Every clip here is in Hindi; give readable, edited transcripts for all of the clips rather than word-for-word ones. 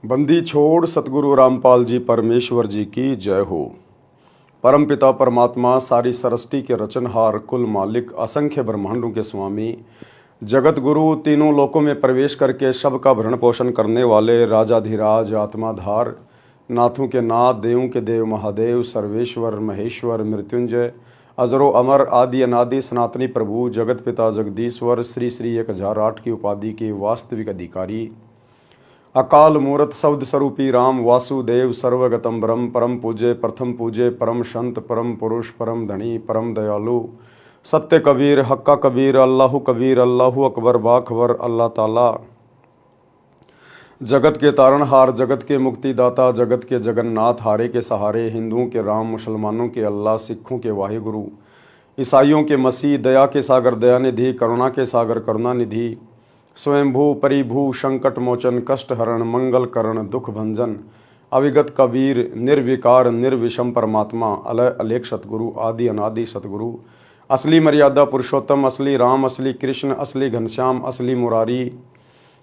बंदी छोड़ सतगुरु रामपाल जी परमेश्वर जी की जय हो। परम पिता परमात्मा सारी सृष्टि के रचनहार, कुल मालिक, असंख्य ब्रह्मांडों के स्वामी, जगत गुरु, तीनों लोकों में प्रवेश करके सबका भरण पोषण करने वाले राजाधिराज, आत्माधार, नाथों के नाथ, देवों के देव, महादेव, सर्वेश्वर, महेश्वर, मृत्युंजय, अजरो अमर, आदि अनादि, सनातनी प्रभु, जगत पिता जगदीश्वर, श्री श्री 1008 की उपाधि के वास्तविक अधिकारी, अकाल मूर्त शब्द स्वरूपी राम वासुदेव, सर्वगतम ब्रह्म, परम पूज्य, प्रथम पूज्य, परम संत, परम पुरुष, परम धनी, परम दयालु, सत्य कबीर, हक्का कबीर, अल्लाहु अकबर, बाखबर, अल्लाह ताला, जगत के तारणहार, जगत के मुक्तिदाता, जगत के जगन्नाथ, हारे के सहारे, हिंदुओं के राम, मुसलमानों के अल्लाह, सिखों के वाहिगुरु, ईसाइयों के मसीह, दया के सागर दयानिधि, करुणा के सागर करुणानिधि, स्वयंभू परिभू, संकट मोचन, कष्ट हरण, मंगल करण, दुख भंजन, अविगत कबीर, निर्विकार निर्विषम परमात्मा, अलय अलेख सतगुरु, आदि अनादि सतगुरु, असली मर्यादा पुरुषोत्तम, असली राम, असली कृष्ण, असली घनश्याम, असली मुरारी,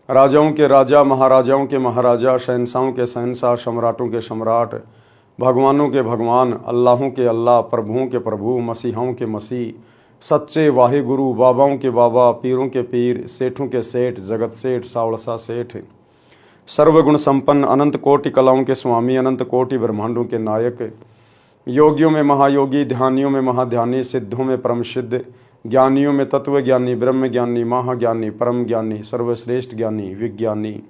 राजाओं के राजा, महाराजाओं के महाराजा, शहंशाहों के शहंशाह, सम्राटों के सम्राट, भगवानों के भगवान, अल्लाहों के अल्लाह, प्रभुओं के प्रभु, मसीहाओं के मसीह, सच्चे वाहिगुरु, बाबाओं के बाबा, पीरों के पीर, सेठों के सेठ, जगत सेठ, सावड़सा सेठ, सर्वगुण संपन्न, अनंत कोटि कलाओं के स्वामी, अनंत कोटि ब्रह्मांडों के नायक, योगियों में महायोगी, ध्यानियों में महाध्यानी, सिद्धों में परम सिद्ध, ज्ञानियों में तत्व ज्ञानी, ब्रह्म ज्ञानी, महाज्ञानी, परम ज्ञानी, सर्वश्रेष्ठ ज्ञानी, विज्ञानी,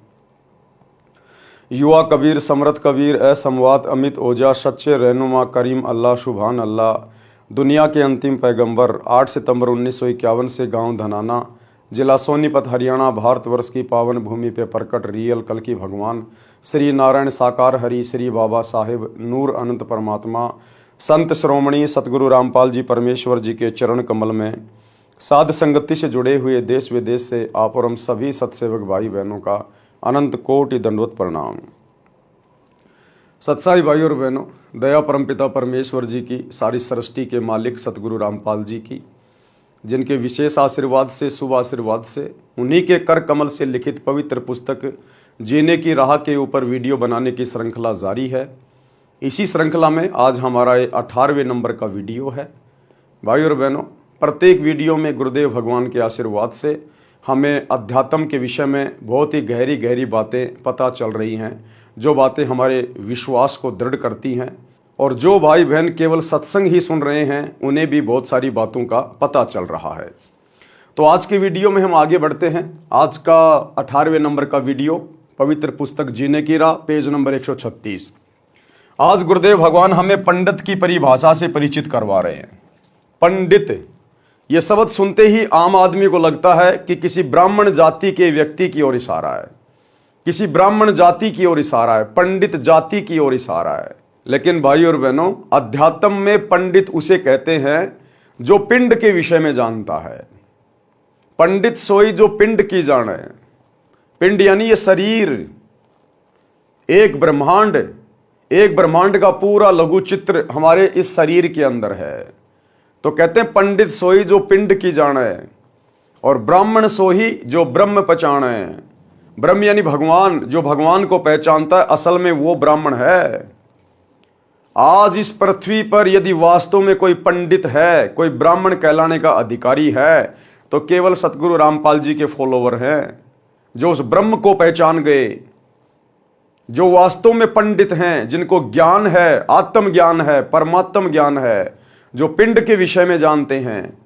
युवा कबीर, समृद्ध कबीर, असमवात, अमित ओजा, सच्चे रहनुमा, करीम अल्लाह, शुभान अल्लाह, दुनिया के अंतिम पैगंबर, 8 सितंबर 1951 से गांव धनाना, जिला सोनीपत, हरियाणा, भारतवर्ष की पावन भूमि पे प्रकट रियल कल की भगवान श्री नारायण साकार हरि, श्री बाबा साहेब नूर अनंत परमात्मा, संत श्रोमणी सतगुरु रामपाल जी परमेश्वर जी के चरण कमल में साध संगति से जुड़े हुए देश विदेश से आप और हम सभी सत्सेवक भाई बहनों का अनंत कोटि दंडवत प्रणाम। सत्साई भाई और बहनों, दया परमपिता परमेश्वर जी की, सारी सृष्टि के मालिक सतगुरु रामपाल जी की, जिनके विशेष आशीर्वाद से, शुभ आशीर्वाद से, उन्हीं के कर कमल से लिखित पवित्र पुस्तक जीने की राह के ऊपर वीडियो बनाने की श्रृंखला जारी है। इसी श्रृंखला में आज हमारा 18वें नंबर का वीडियो है। भाई और बहनों, प्रत्येक वीडियो में गुरुदेव भगवान के आशीर्वाद से हमें अध्यात्म के विषय में बहुत ही गहरी गहरी बातें पता चल रही हैं, जो बातें हमारे विश्वास को दृढ़ करती हैं, और जो भाई बहन केवल सत्संग ही सुन रहे हैं उन्हें भी बहुत सारी बातों का पता चल रहा है। तो आज के वीडियो में हम आगे बढ़ते हैं। आज का 18वें नंबर का वीडियो, पवित्र पुस्तक जीने की राह, पेज नंबर 136। आज गुरुदेव भगवान हमें पंडित की परिभाषा से परिचित करवा रहे हैं। पंडित, यह शब्द सुनते ही आम आदमी को लगता है कि किसी ब्राह्मण जाति के व्यक्ति की ओर इशारा है, किसी ब्राह्मण जाति की ओर इशारा है, पंडित जाति की ओर इशारा है। लेकिन भाई और बहनों, अध्यात्म में पंडित उसे कहते हैं जो पिंड के विषय में जानता है। पंडित सोई जो पिंड की जाने। पिंड यानी ये शरीर, एक ब्रह्मांड का पूरा लघु चित्र हमारे इस शरीर के अंदर है। तो कहते हैं पंडित सोई जो पिंड की जाने, और ब्राह्मण सोई जो ब्रह्म पहचाने। ब्रह्म यानी भगवान, जो भगवान को पहचानता है, असल में वो ब्राह्मण है। आज इस पृथ्वी पर यदि वास्तव में कोई पंडित है, कोई ब्राह्मण कहलाने का अधिकारी है, तो केवल सतगुरु रामपाल जी के फॉलोवर हैं, जो उस ब्रह्म को पहचान गए, जो वास्तव में पंडित हैं, जिनको ज्ञान है, आत्म ज्ञान है, परमात्म ज्ञान है, जो पिंड के विषय में जानते हैं।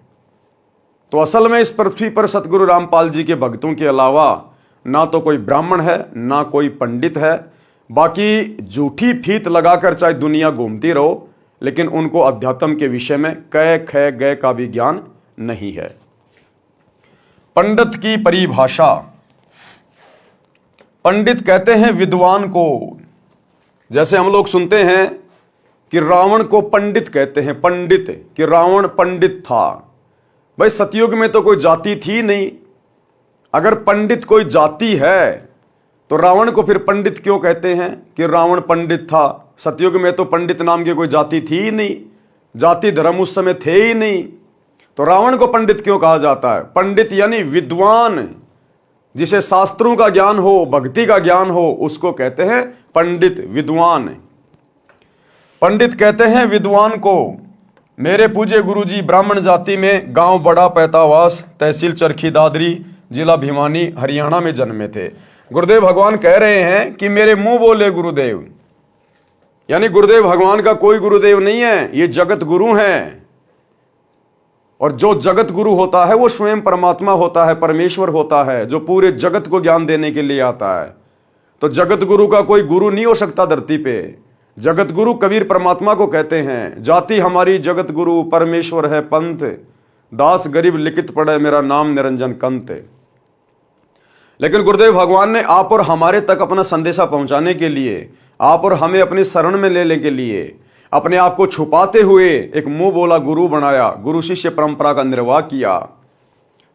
तो असल में इस पृथ्वी पर सतगुरु रामपाल जी के भक्तों के अलावा ना तो कोई ब्राह्मण है, ना कोई पंडित है। बाकी झूठी फीत लगाकर चाहे दुनिया घूमती रहो, लेकिन उनको अध्यात्म के विषय में कै ख गय का भी ज्ञान नहीं है। पंडित की परिभाषा, पंडित कहते हैं विद्वान को। जैसे हम लोग सुनते हैं कि रावण को पंडित कहते हैं, पंडित, कि रावण पंडित था। भाई सतयुग में तो कोई जाति थी नहीं। अगर पंडित कोई जाति है तो रावण को फिर पंडित क्यों कहते हैं कि रावण पंडित था? सतयुग में तो पंडित नाम की कोई जाति थी ही नहीं, जाति धर्म उस समय थे ही नहीं, तो रावण को पंडित क्यों कहा जाता है? पंडित यानी विद्वान, जिसे शास्त्रों का ज्ञान हो, भक्ति का ज्ञान हो, उसको कहते हैं पंडित, विद्वान। पंडित कहते हैं विद्वान को। मेरे पूज्य गुरुजी ब्राह्मण जाति में गांव बड़ा पैतावास, तहसील चरखी दादरी, जिला भिवानी, हरियाणा में जन्मे थे। गुरुदेव भगवान कह रहे हैं कि मेरे मुंह बोले गुरुदेव, यानी गुरुदेव भगवान का कोई गुरुदेव नहीं है, ये जगत गुरु हैं। और जो जगत गुरु होता है वो स्वयं परमात्मा होता है, परमेश्वर होता है, जो पूरे जगत को ज्ञान देने के लिए आता है। तो जगत गुरु का कोई गुरु नहीं हो सकता धरती पे। जगत गुरु कबीर परमात्मा को कहते हैं। जाति हमारी जगत गुरु, परमेश्वर है पंथ, दास गरीब लिखित पढ़े, मेरा नाम निरंजन कंत। लेकिन गुरुदेव भगवान ने आप और हमारे तक अपना संदेशा पहुंचाने के लिए, आप और हमें अपनी शरण में लेने के लिए अपने आप को छुपाते हुए एक मुंह बोला गुरु बनाया, गुरु शिष्य परंपरा का निर्वाह किया।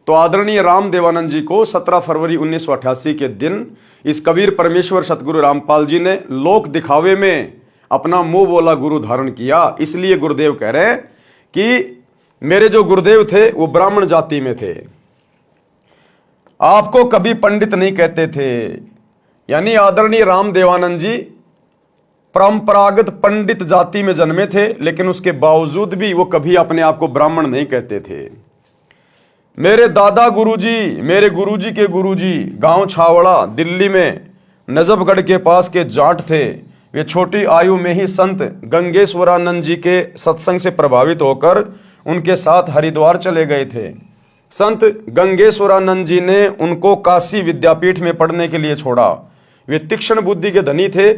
तो आदरणीय राम देवानंद जी को 17 फरवरी 1988 के दिन इस कबीर परमेश्वर सतगुरु रामपाल जी ने लोक दिखावे में अपना मुंह बोला गुरु धारण किया। इसलिए गुरुदेव कह रहे हैं कि मेरे जो गुरुदेव थे वो ब्राह्मण जाति में थे, आपको कभी पंडित नहीं कहते थे। यानी आदरणीय राम देवानंद जी परंपरागत पंडित जाति में जन्मे थे, लेकिन उसके बावजूद भी वो कभी अपने आप को ब्राह्मण नहीं कहते थे। मेरे दादा गुरुजी, मेरे गुरुजी के गुरुजी गांव छावड़ा दिल्ली में नजफगढ़ के पास के जाट थे। वे छोटी आयु में ही संत गंगेश्वरानंद जी के सत्संग से प्रभावित होकर उनके साथ हरिद्वार चले गए थे। संत गंगेश्वरानंद जी ने उनको काशी विद्यापीठ में पढ़ने के लिए छोड़ा। वे तीक्ष्ण बुद्धि के धनी थे।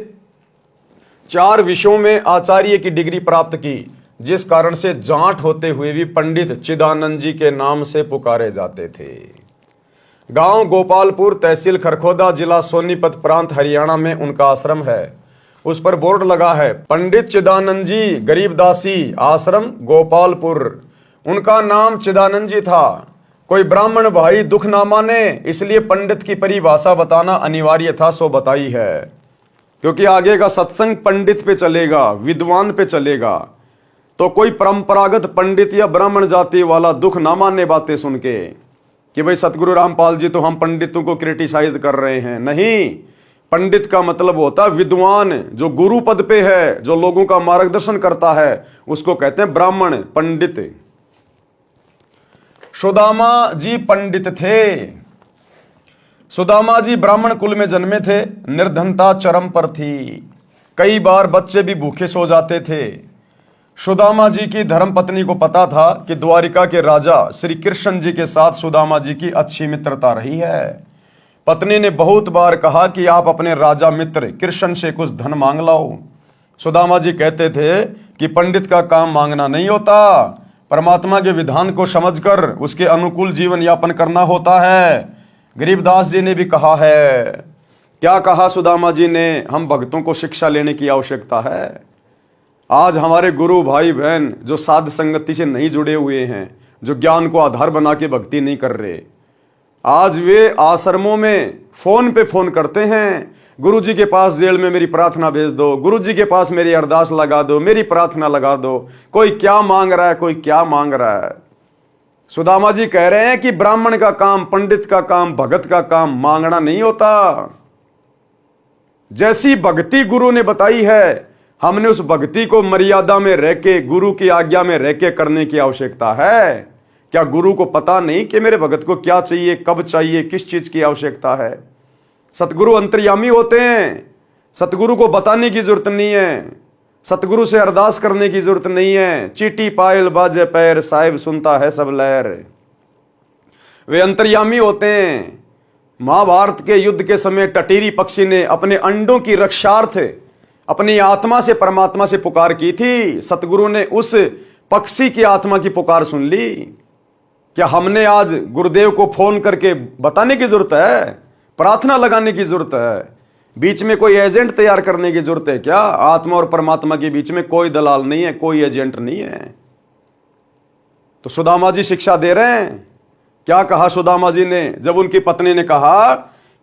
4 विषयों में आचार्य की डिग्री प्राप्त की, जिस कारण से जाट होते हुए भी पंडित चिदानंद जी के नाम से पुकारे जाते थे। गांव गोपालपुर, तहसील खरखोदा, जिला सोनीपत प्रांत, हरियाणा में उनका आश्रम है। उस पर बोर्ड लगा है, पंडित चिदानंद जी गरीबदासी आश्रम गोपालपुर। उनका नाम चिदानंद जी था। कोई ब्राह्मण भाई दुख ना माने, इसलिए पंडित की परिभाषा बताना अनिवार्य था, सो बताई है। क्योंकि आगे का सत्संग पंडित पे चलेगा, विद्वान पे चलेगा। तो कोई परंपरागत पंडित या ब्राह्मण जाति वाला दुख ना माने बातें सुन के कि भाई सतगुरु रामपाल जी तो हम पंडितों को क्रिटिसाइज कर रहे हैं। नहीं, पंडित का मतलब होता है विद्वान, जो गुरु पद पे है, जो लोगों का मार्गदर्शन करता है, उसको कहते हैं ब्राह्मण, पंडित। सुदामा जी पंडित थे। सुदामा जी ब्राह्मण कुल में जन्मे थे। निर्धनता चरम पर थी। कई बार बच्चे भी भूखे सो जाते थे। सुदामा जी की धर्मपत्नी को पता था कि द्वारिका के राजा श्री कृष्ण जी के साथ सुदामा जी की अच्छी मित्रता रही है। पत्नी ने बहुत बार कहा कि आप अपने राजा मित्र कृष्ण से कुछ धन मांग लाओ। सुदामा जी कहते थे कि पंडित का काम मांगना नहीं होता, परमात्मा के विधान को समझकर उसके अनुकूल जीवन यापन करना होता है। गरीबदास जी ने भी कहा है। क्या कहा सुदामा जी ने? हम भक्तों को शिक्षा लेने की आवश्यकता है। आज हमारे गुरु भाई बहन जो साध संगति से नहीं जुड़े हुए हैं, जो ज्ञान को आधार बना के भक्ति नहीं कर रहे, आज वे आश्रमों में फोन पे फोन करते हैं, गुरुजी के पास जेल में मेरी प्रार्थना भेज दो, गुरुजी के पास मेरी अरदास लगा दो, मेरी प्रार्थना लगा दो। कोई क्या मांग रहा है, कोई क्या मांग रहा है। सुदामा जी कह रहे हैं कि ब्राह्मण का काम, पंडित का काम, भगत का काम मांगना नहीं होता। जैसी भक्ति गुरु ने बताई है, हमने उस भक्ति को मर्यादा में रह के, गुरु की आज्ञा में रह के करने की आवश्यकता है। क्या गुरु को पता नहीं कि मेरे भगत को क्या चाहिए, कब चाहिए, किस चीज की आवश्यकता है? सतगुरु अंतर्यामी होते हैं। सतगुरु को बताने की जरूरत नहीं है, सतगुरु से अरदास करने की जरूरत नहीं है। चीटी पायल बाजे पैर, साहिब सुनता है सब लहर। वे अंतर्यामी होते हैं। महाभारत के युद्ध के समय टटीरी पक्षी ने अपने अंडों की रक्षार्थ अपनी आत्मा से परमात्मा से पुकार की थी। सतगुरु ने उस पक्षी की आत्मा की पुकार सुन ली। क्या हमने आज गुरुदेव को फोन करके बताने की जरूरत है, प्रार्थना लगाने की जरूरत है? बीच में कोई एजेंट तैयार करने की जरूरत है क्या? आत्मा और परमात्मा के बीच में कोई दलाल नहीं है, कोई एजेंट नहीं है। तो सुदामा जी शिक्षा दे रहे हैं। क्या कहा सुदामा जी ने जब उनकी पत्नी ने कहा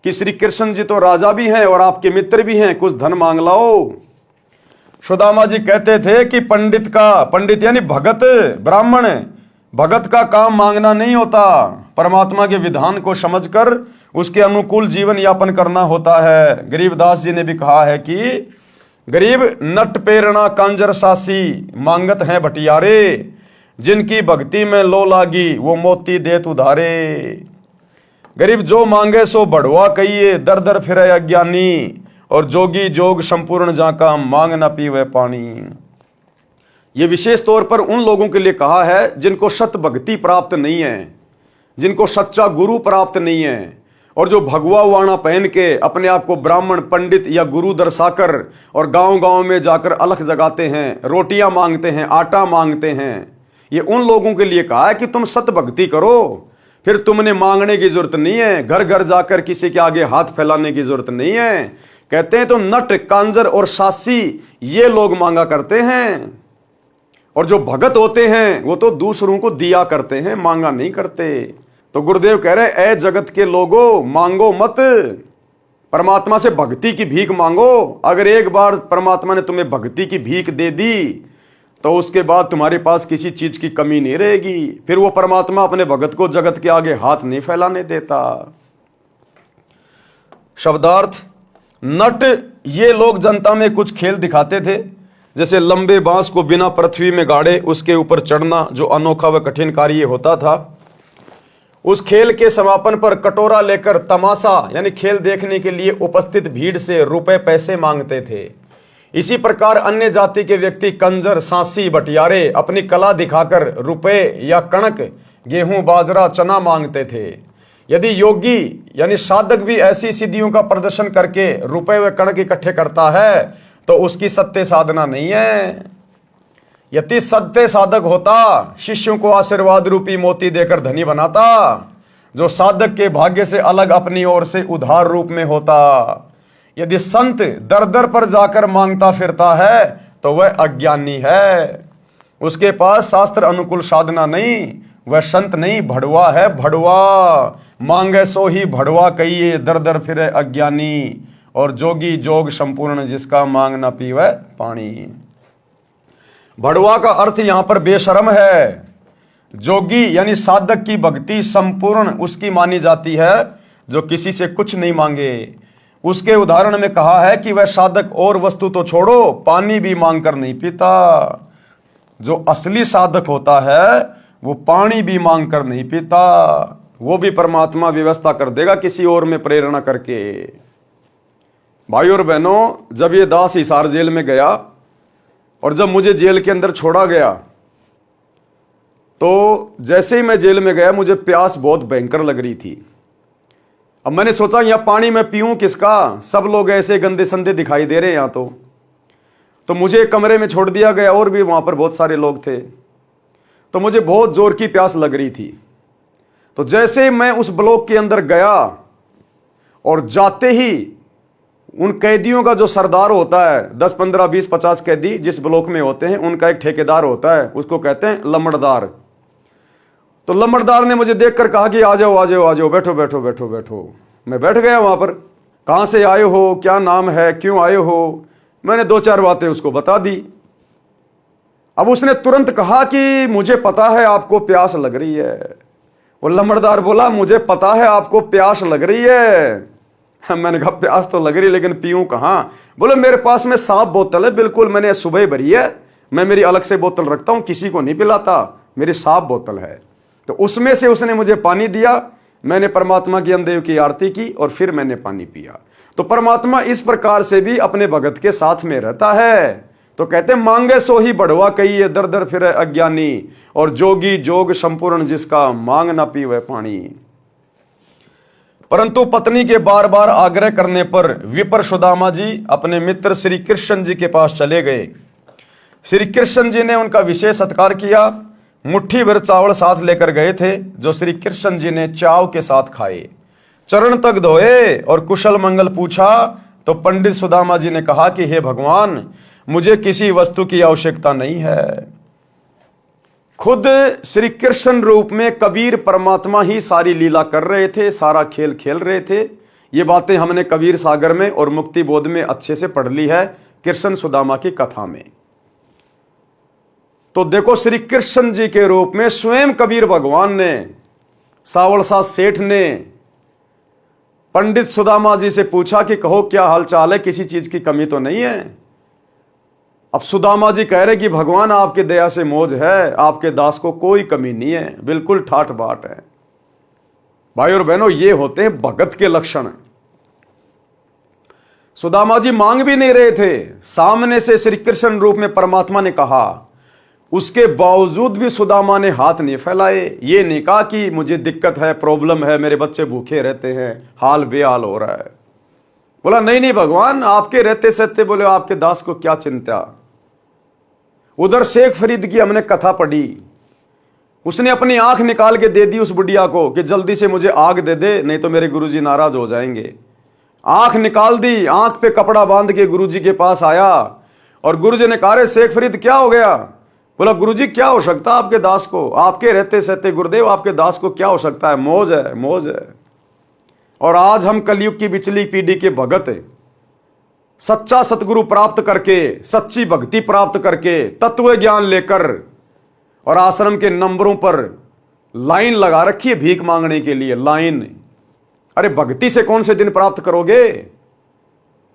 कि श्री कृष्ण जी तो राजा भी हैं और आपके मित्र भी हैं, कुछ धन मांग लाओ। सुदामा जी कहते थे कि पंडित यानी भगत, ब्राह्मण, भगत का काम मांगना नहीं होता। परमात्मा के विधान को समझकर उसके अनुकूल जीवन यापन करना होता है। गरीबदास जी ने भी कहा है कि गरीब नट प्रेरणा कांजर सासी मांगत हैं भटियारे, जिनकी भक्ति में लो लागी वो मोती देत उधारे। गरीब जो मांगे सो बढ़वा कहिए, दर दर फिरे अज्ञानी, और जोगी जोग संपूर्ण जाका मांग न पीवे पानी। ये विशेष तौर पर उन लोगों के लिए कहा है जिनको सत भक्ति प्राप्त नहीं है, जिनको सच्चा गुरु प्राप्त नहीं है, और जो भगवा वाणा पहन के अपने आप को ब्राह्मण पंडित या गुरु दर्शाकर और गांव गांव में जाकर अलख जगाते हैं, रोटियां मांगते हैं, आटा मांगते हैं। ये उन लोगों के लिए कहा है कि तुम सत भक्ति करो, फिर तुमने मांगने की जरूरत नहीं है, घर घर जाकर किसी के आगे हाथ फैलाने की जरूरत नहीं है। कहते हैं तो नट कांजर और सासी ये लोग मांगा करते हैं, और जो भगत होते हैं वो तो दूसरों को दिया करते हैं, मांगा नहीं करते। तो गुरुदेव कह रहे ए जगत के लोगों, मांगो मत, परमात्मा से भक्ति की भीख मांगो। अगर एक बार परमात्मा ने तुम्हें भक्ति की भीख दे दी तो उसके बाद तुम्हारे पास किसी चीज की कमी नहीं रहेगी। फिर वो परमात्मा अपने भगत को जगत के आगे हाथ नहीं फैलाने देता। शब्दार्थ, नट ये लोग जनता में कुछ खेल दिखाते थे, जैसे लंबे बांस को बिना पृथ्वी में गाड़े उसके ऊपर चढ़ना, जो अनोखा व कठिन कार्य होता था। उस खेल के समापन पर कटोरा लेकर तमाशा यानी खेल देखने के लिए उपस्थित भीड़ से रुपए पैसे मांगते थे। इसी प्रकार अन्य जाति के व्यक्ति कंजर, सांसी, बटियारे अपनी कला दिखाकर रुपए या कणक, गेहूं, बाजरा, चना मांगते थे। यदि योगी यानी साधक भी ऐसी सिद्धियों का प्रदर्शन करके रुपए व कणक इकट्ठे करता है तो उसकी सत्य साधना नहीं है। यदि सत्य साधक होता, शिष्यों को आशीर्वाद रूपी मोती देकर धनी बनाता, जो साधक के भाग्य से अलग अपनी ओर से उधार रूप में होता। यदि संत दर दर पर जाकर मांगता फिरता है तो वह अज्ञानी है, उसके पास शास्त्र अनुकूल साधना नहीं, वह संत नहीं, भड़वा है, भड़वा। मांगे सो ही भड़वा कहिए, दर दर फिरे अज्ञानी, और जोगी जोग संपूर्ण जिसका मांग न पीवे पानी। भड़वा का अर्थ यहां पर बेशरम है। जोगी यानी साधक की भक्ति संपूर्ण उसकी मानी जाती है जो किसी से कुछ नहीं मांगे। उसके उदाहरण में कहा है कि वह साधक और वस्तु तो छोड़ो, पानी भी मांगकर नहीं पीता। जो असली साधक होता है वो पानी भी मांगकर नहीं पीता, वो भी परमात्मा व्यवस्था कर देगा किसी और में प्रेरणा करके। भाई और बहनों, जब ये दास हिसार जेल में गया और जब मुझे जेल के अंदर छोड़ा गया तो जैसे ही मैं जेल में गया मुझे प्यास बहुत भयंकर लग रही थी। अब मैंने सोचा यहां पानी मैं पीऊं किसका, सब लोग ऐसे गंदे संदे दिखाई दे रहे हैं यहां तो मुझे एक कमरे में छोड़ दिया गया और भी वहां पर बहुत सारे लोग थे। तो मुझे बहुत जोर की प्यास लग रही थी। तो जैसे ही मैं उस ब्लॉक के अंदर गया और जाते ही उन कैदियों का जो सरदार होता है, 10, 15, 20, 50 कैदी जिस ब्लॉक में होते हैं, उनका एक ठेकेदार होता है, उसको कहते हैं लम्बड़दार। तो लम्बड़दार ने मुझे देखकर कहा कि आ जाओ आ जाओ आ जाओ, बैठो बैठो बैठो बैठो। मैं बैठ गया वहां पर। कहां से आए हो, क्या नाम है, क्यों आए हो, मैंने 2-4 बातें उसको बता दी। अब उसने तुरंत कहा कि मुझे पता है आपको प्यास लग रही है। वो लम्बड़दार बोला मुझे पता है आपको प्यास लग रही है। मैंने कहा प्यास तो लग रही है लेकिन पीऊं कहां। बोले मेरे पास में साफ बोतल है, बिल्कुल मैंने सुबह भरी है, मैं मेरी अलग से बोतल रखता हूं, किसी को नहीं पिलाता, मेरी साफ बोतल है। तो उसमें से उसने मुझे पानी दिया, मैंने परमात्मा की अंदेव की आरती की और फिर मैंने पानी पिया। तो परमात्मा इस प्रकार से भी अपने भगत के साथ में रहता है। तो कहते मांगे सो ही बढ़वा कहिए, दर दर फिरे अज्ञानी, और जोगी जोग संपूर्ण जिसका मांग ना पीवे पानी। परंतु पत्नी के बार बार आग्रह करने पर विपर सुदामा जी अपने मित्र श्री कृष्ण जी के पास चले गए। श्री कृष्ण जी ने उनका विशेष सत्कार किया। मुट्ठी भर चावल साथ लेकर गए थे जो श्री कृष्ण जी ने चाव के साथ खाए। चरण तक धोए और कुशल मंगल पूछा तो पंडित सुदामा जी ने कहा कि हे भगवान, मुझे किसी वस्तु की आवश्यकता नहीं है। खुद श्री कृष्ण रूप में कबीर परमात्मा ही सारी लीला कर रहे थे, सारा खेल खेल रहे थे। ये बातें हमने कबीर सागर में और मुक्ति बोध में अच्छे से पढ़ ली है, कृष्ण सुदामा की कथा में। तो देखो श्री कृष्ण जी के रूप में स्वयं कबीर भगवान ने, सावलसा सेठ ने पंडित सुदामा जी से पूछा कि कहो क्या हालचाल है, किसी चीज की कमी तो नहीं है। अब सुदामा जी कह रहे कि भगवान आपके दया से मौज है, आपके दास को कोई कमी नहीं है, बिल्कुल ठाठ बाट है। भाई और बहनों, ये होते हैं भगत के लक्षण। सुदामा जी मांग भी नहीं रहे थे, सामने से श्री कृष्ण रूप में परमात्मा ने कहा, उसके बावजूद भी सुदामा ने हाथ नहीं फैलाए। ये नहीं कहा कि मुझे दिक्कत है, प्रॉब्लम है, मेरे बच्चे भूखे रहते हैं, हाल बेहाल हो रहा है। बोला नहीं नहीं भगवान, आपके रहते सहते बोले आपके दास को क्या चिंता। उधर शेख फरीद की हमने कथा पढ़ी, उसने अपनी आंख निकाल के दे दी उस बुढ़िया को कि जल्दी से मुझे आग दे दे, नहीं तो मेरे गुरुजी नाराज हो जाएंगे। आंख निकाल दी, आंख पे कपड़ा बांध के गुरुजी के पास आया और गुरुजी ने कहा, शेख फरीद क्या हो गया। बोला गुरुजी क्या हो सकता आपके दास को, आपके रहते सहते गुरुदेव आपके दास को क्या हो सकता है, मौज है मौज है। और आज हम कलयुग की पिछली पीढ़ी के भगत हैं, सच्चा सतगुरु प्राप्त करके, सच्ची भक्ति प्राप्त करके, तत्व ज्ञान लेकर और आश्रम के नंबरों पर लाइन लगा रखी है भीख मांगने के लिए, लाइन। अरे भक्ति से कौन से दिन प्राप्त करोगे।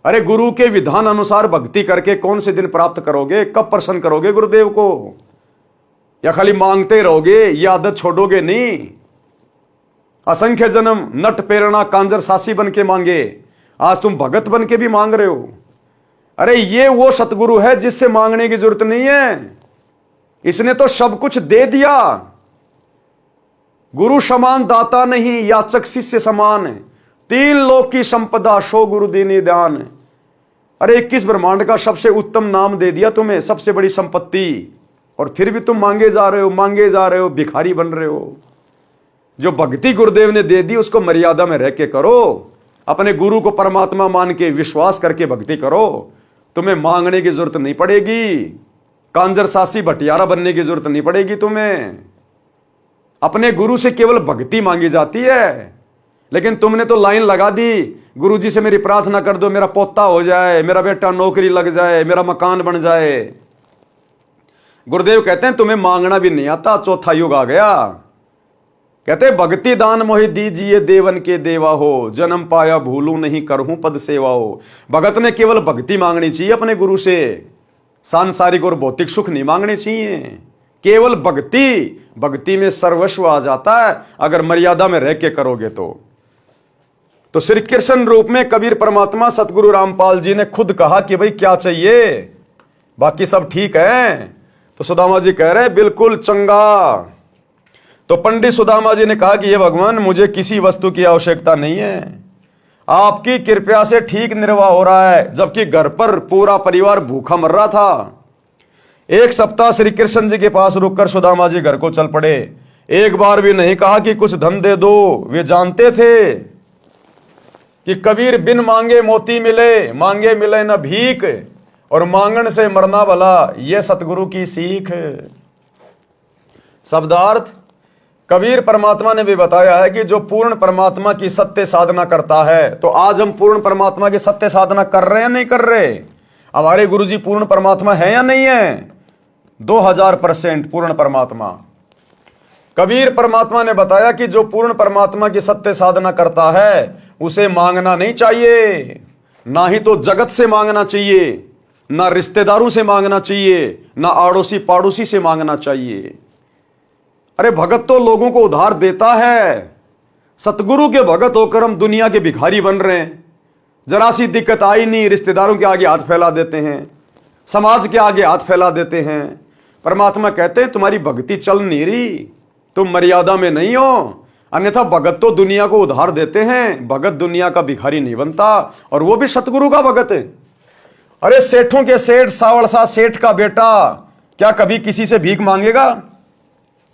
अरे गुरु के विधान अनुसार भक्ति करके कौन से दिन प्राप्त करोगे, कब प्रसन्न करोगे गुरुदेव को। या खाली मांगते रहोगे, ये आदत छोड़ोगे नहीं। असंख्य जन्म नट प्रेरणा कांजर सासी बन के मांगे, आज तुम भगत बन के भी मांग रहे हो। अरे ये वो सतगुरु है जिससे मांगने की जरूरत नहीं है, इसने तो सब कुछ दे दिया। गुरु समान दाता नहीं, याचक शिष्य समान है, 3 लोक की संपदा सो गुरु दीनी दान। अरे 21 ब्रह्मांड का सबसे उत्तम नाम दे दिया तुम्हें, सबसे बड़ी संपत्ति, और फिर भी तुम मांगे जा रहे हो, मांगे जा रहे हो, भिखारी बन रहे हो। जो भक्ति गुरुदेव ने दे दी उसको मर्यादा में रह के करो, अपने गुरु को परमात्मा मान के विश्वास करके भक्ति करो, तुम्हें मांगने की जरूरत नहीं पड़ेगी, कांजर सासी भटियारा बनने की जरूरत नहीं पड़ेगी तुम्हें। अपने गुरु से केवल भक्ति मांगी जाती है। लेकिन तुमने तो लाइन लगा दी, गुरुजी से मेरी प्रार्थना कर दो, मेरा पोता हो जाए, मेरा बेटा नौकरी लग जाए, मेरा मकान बन जाए। गुरुदेव कहते हैं तुम्हें मांगना भी नहीं आता, चौथा युग आ गया। कहते भक्ति दान मोहि दीजिए देवन के देवा हो, जन्म पाया भूलू नहीं करहूं पद सेवा हो। भगत ने केवल भक्ति मांगनी चाहिए अपने गुरु से, सांसारिक और भौतिक सुख नहीं मांगने चाहिए, केवल भक्ति। भक्ति में सर्वस्व आ जाता है अगर मर्यादा में रह के करोगे तो श्री कृष्ण रूप में कबीर परमात्मा सतगुरु रामपाल जी ने खुद कहा कि भाई क्या चाहिए, बाकी सब ठीक है। तो सुदामा जी कह रहे बिल्कुल चंगा। तो पंडित सुदामा जी ने कहा कि ये भगवान मुझे किसी वस्तु की आवश्यकता नहीं है, आपकी कृपया से ठीक निर्वाह हो रहा है, जबकि घर पर पूरा परिवार भूखा मर रहा था। 1 सप्ताह श्री कृष्ण जी के पास रुककर सुदामा जी घर को चल पड़े। एक बार भी नहीं कहा कि कुछ धन दे दो, वे जानते थे कि कबीर बिन मांगे मोती मिले, मांगे मिले न भीख, और मांगन से मरना भला, यह सतगुरु की सीख। शब्दार्थ कबीर परमात्मा ने भी बताया है कि जो पूर्ण परमात्मा की सत्य साधना करता है, तो आज हम पूर्ण परमात्मा की सत्य साधना कर रहे हैं नहीं कर रहे। हमारे गुरुजी पूर्ण परमात्मा है या नहीं है, 2000% पूर्ण परमात्मा। कबीर परमात्मा ने बताया कि जो पूर्ण परमात्मा की सत्य साधना करता है उसे मांगना नहीं चाहिए, ना ही तो जगत से मांगना चाहिए, ना रिश्तेदारों से मांगना चाहिए, ना आड़ोसी पाड़ोसी से मांगना चाहिए। अरे भगत तो लोगों को उधार देता है, सतगुरु के भगत होकर हम दुनिया के भिखारी बन रहे हैं। जरा सी दिक्कत आई नहीं, रिश्तेदारों के आगे हाथ फैला देते हैं, समाज के आगे हाथ फैला देते हैं। परमात्मा कहते हैं तुम्हारी भक्ति चल नहीं रही, तुम मर्यादा में नहीं हो, अन्यथा भगत तो दुनिया को उधार देते हैं, भगत दुनिया का भिखारी नहीं बनता, और वो भी सतगुरु का भगत है। अरे सेठों के सेठ सावड़ सा सेठ का बेटा क्या कभी किसी से भीख मांगेगा?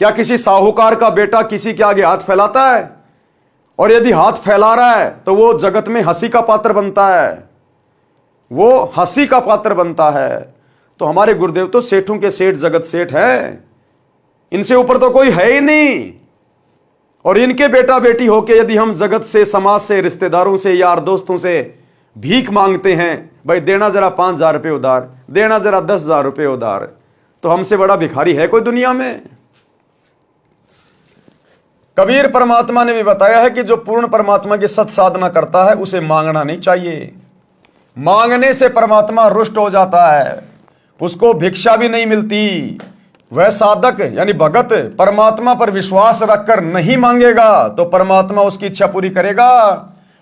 क्या किसी साहूकार का बेटा किसी के आगे हाथ फैलाता है? और यदि हाथ फैला रहा है तो वो जगत में हंसी का पात्र बनता है, वो हंसी का पात्र बनता है। तो हमारे गुरुदेव तो सेठों के सेठ जगत सेठ है, इनसे ऊपर तो कोई है ही नहीं। और इनके बेटा बेटी होके यदि हम जगत से, समाज से, रिश्तेदारों से, यार दोस्तों से भीख मांगते हैं, भाई देना जरा 5000 रुपये उधार, देना जरा 10,000 रुपये उधार, तो हमसे बड़ा भिखारी है कोई दुनिया में? कबीर परमात्मा ने भी बताया है कि जो पूर्ण परमात्मा की सत साधना करता है उसे मांगना नहीं चाहिए। मांगने से परमात्मा रुष्ट हो जाता है, उसको भिक्षा भी नहीं मिलती। वह साधक यानी भगत परमात्मा पर विश्वास रखकर नहीं मांगेगा तो परमात्मा उसकी इच्छा पूरी करेगा।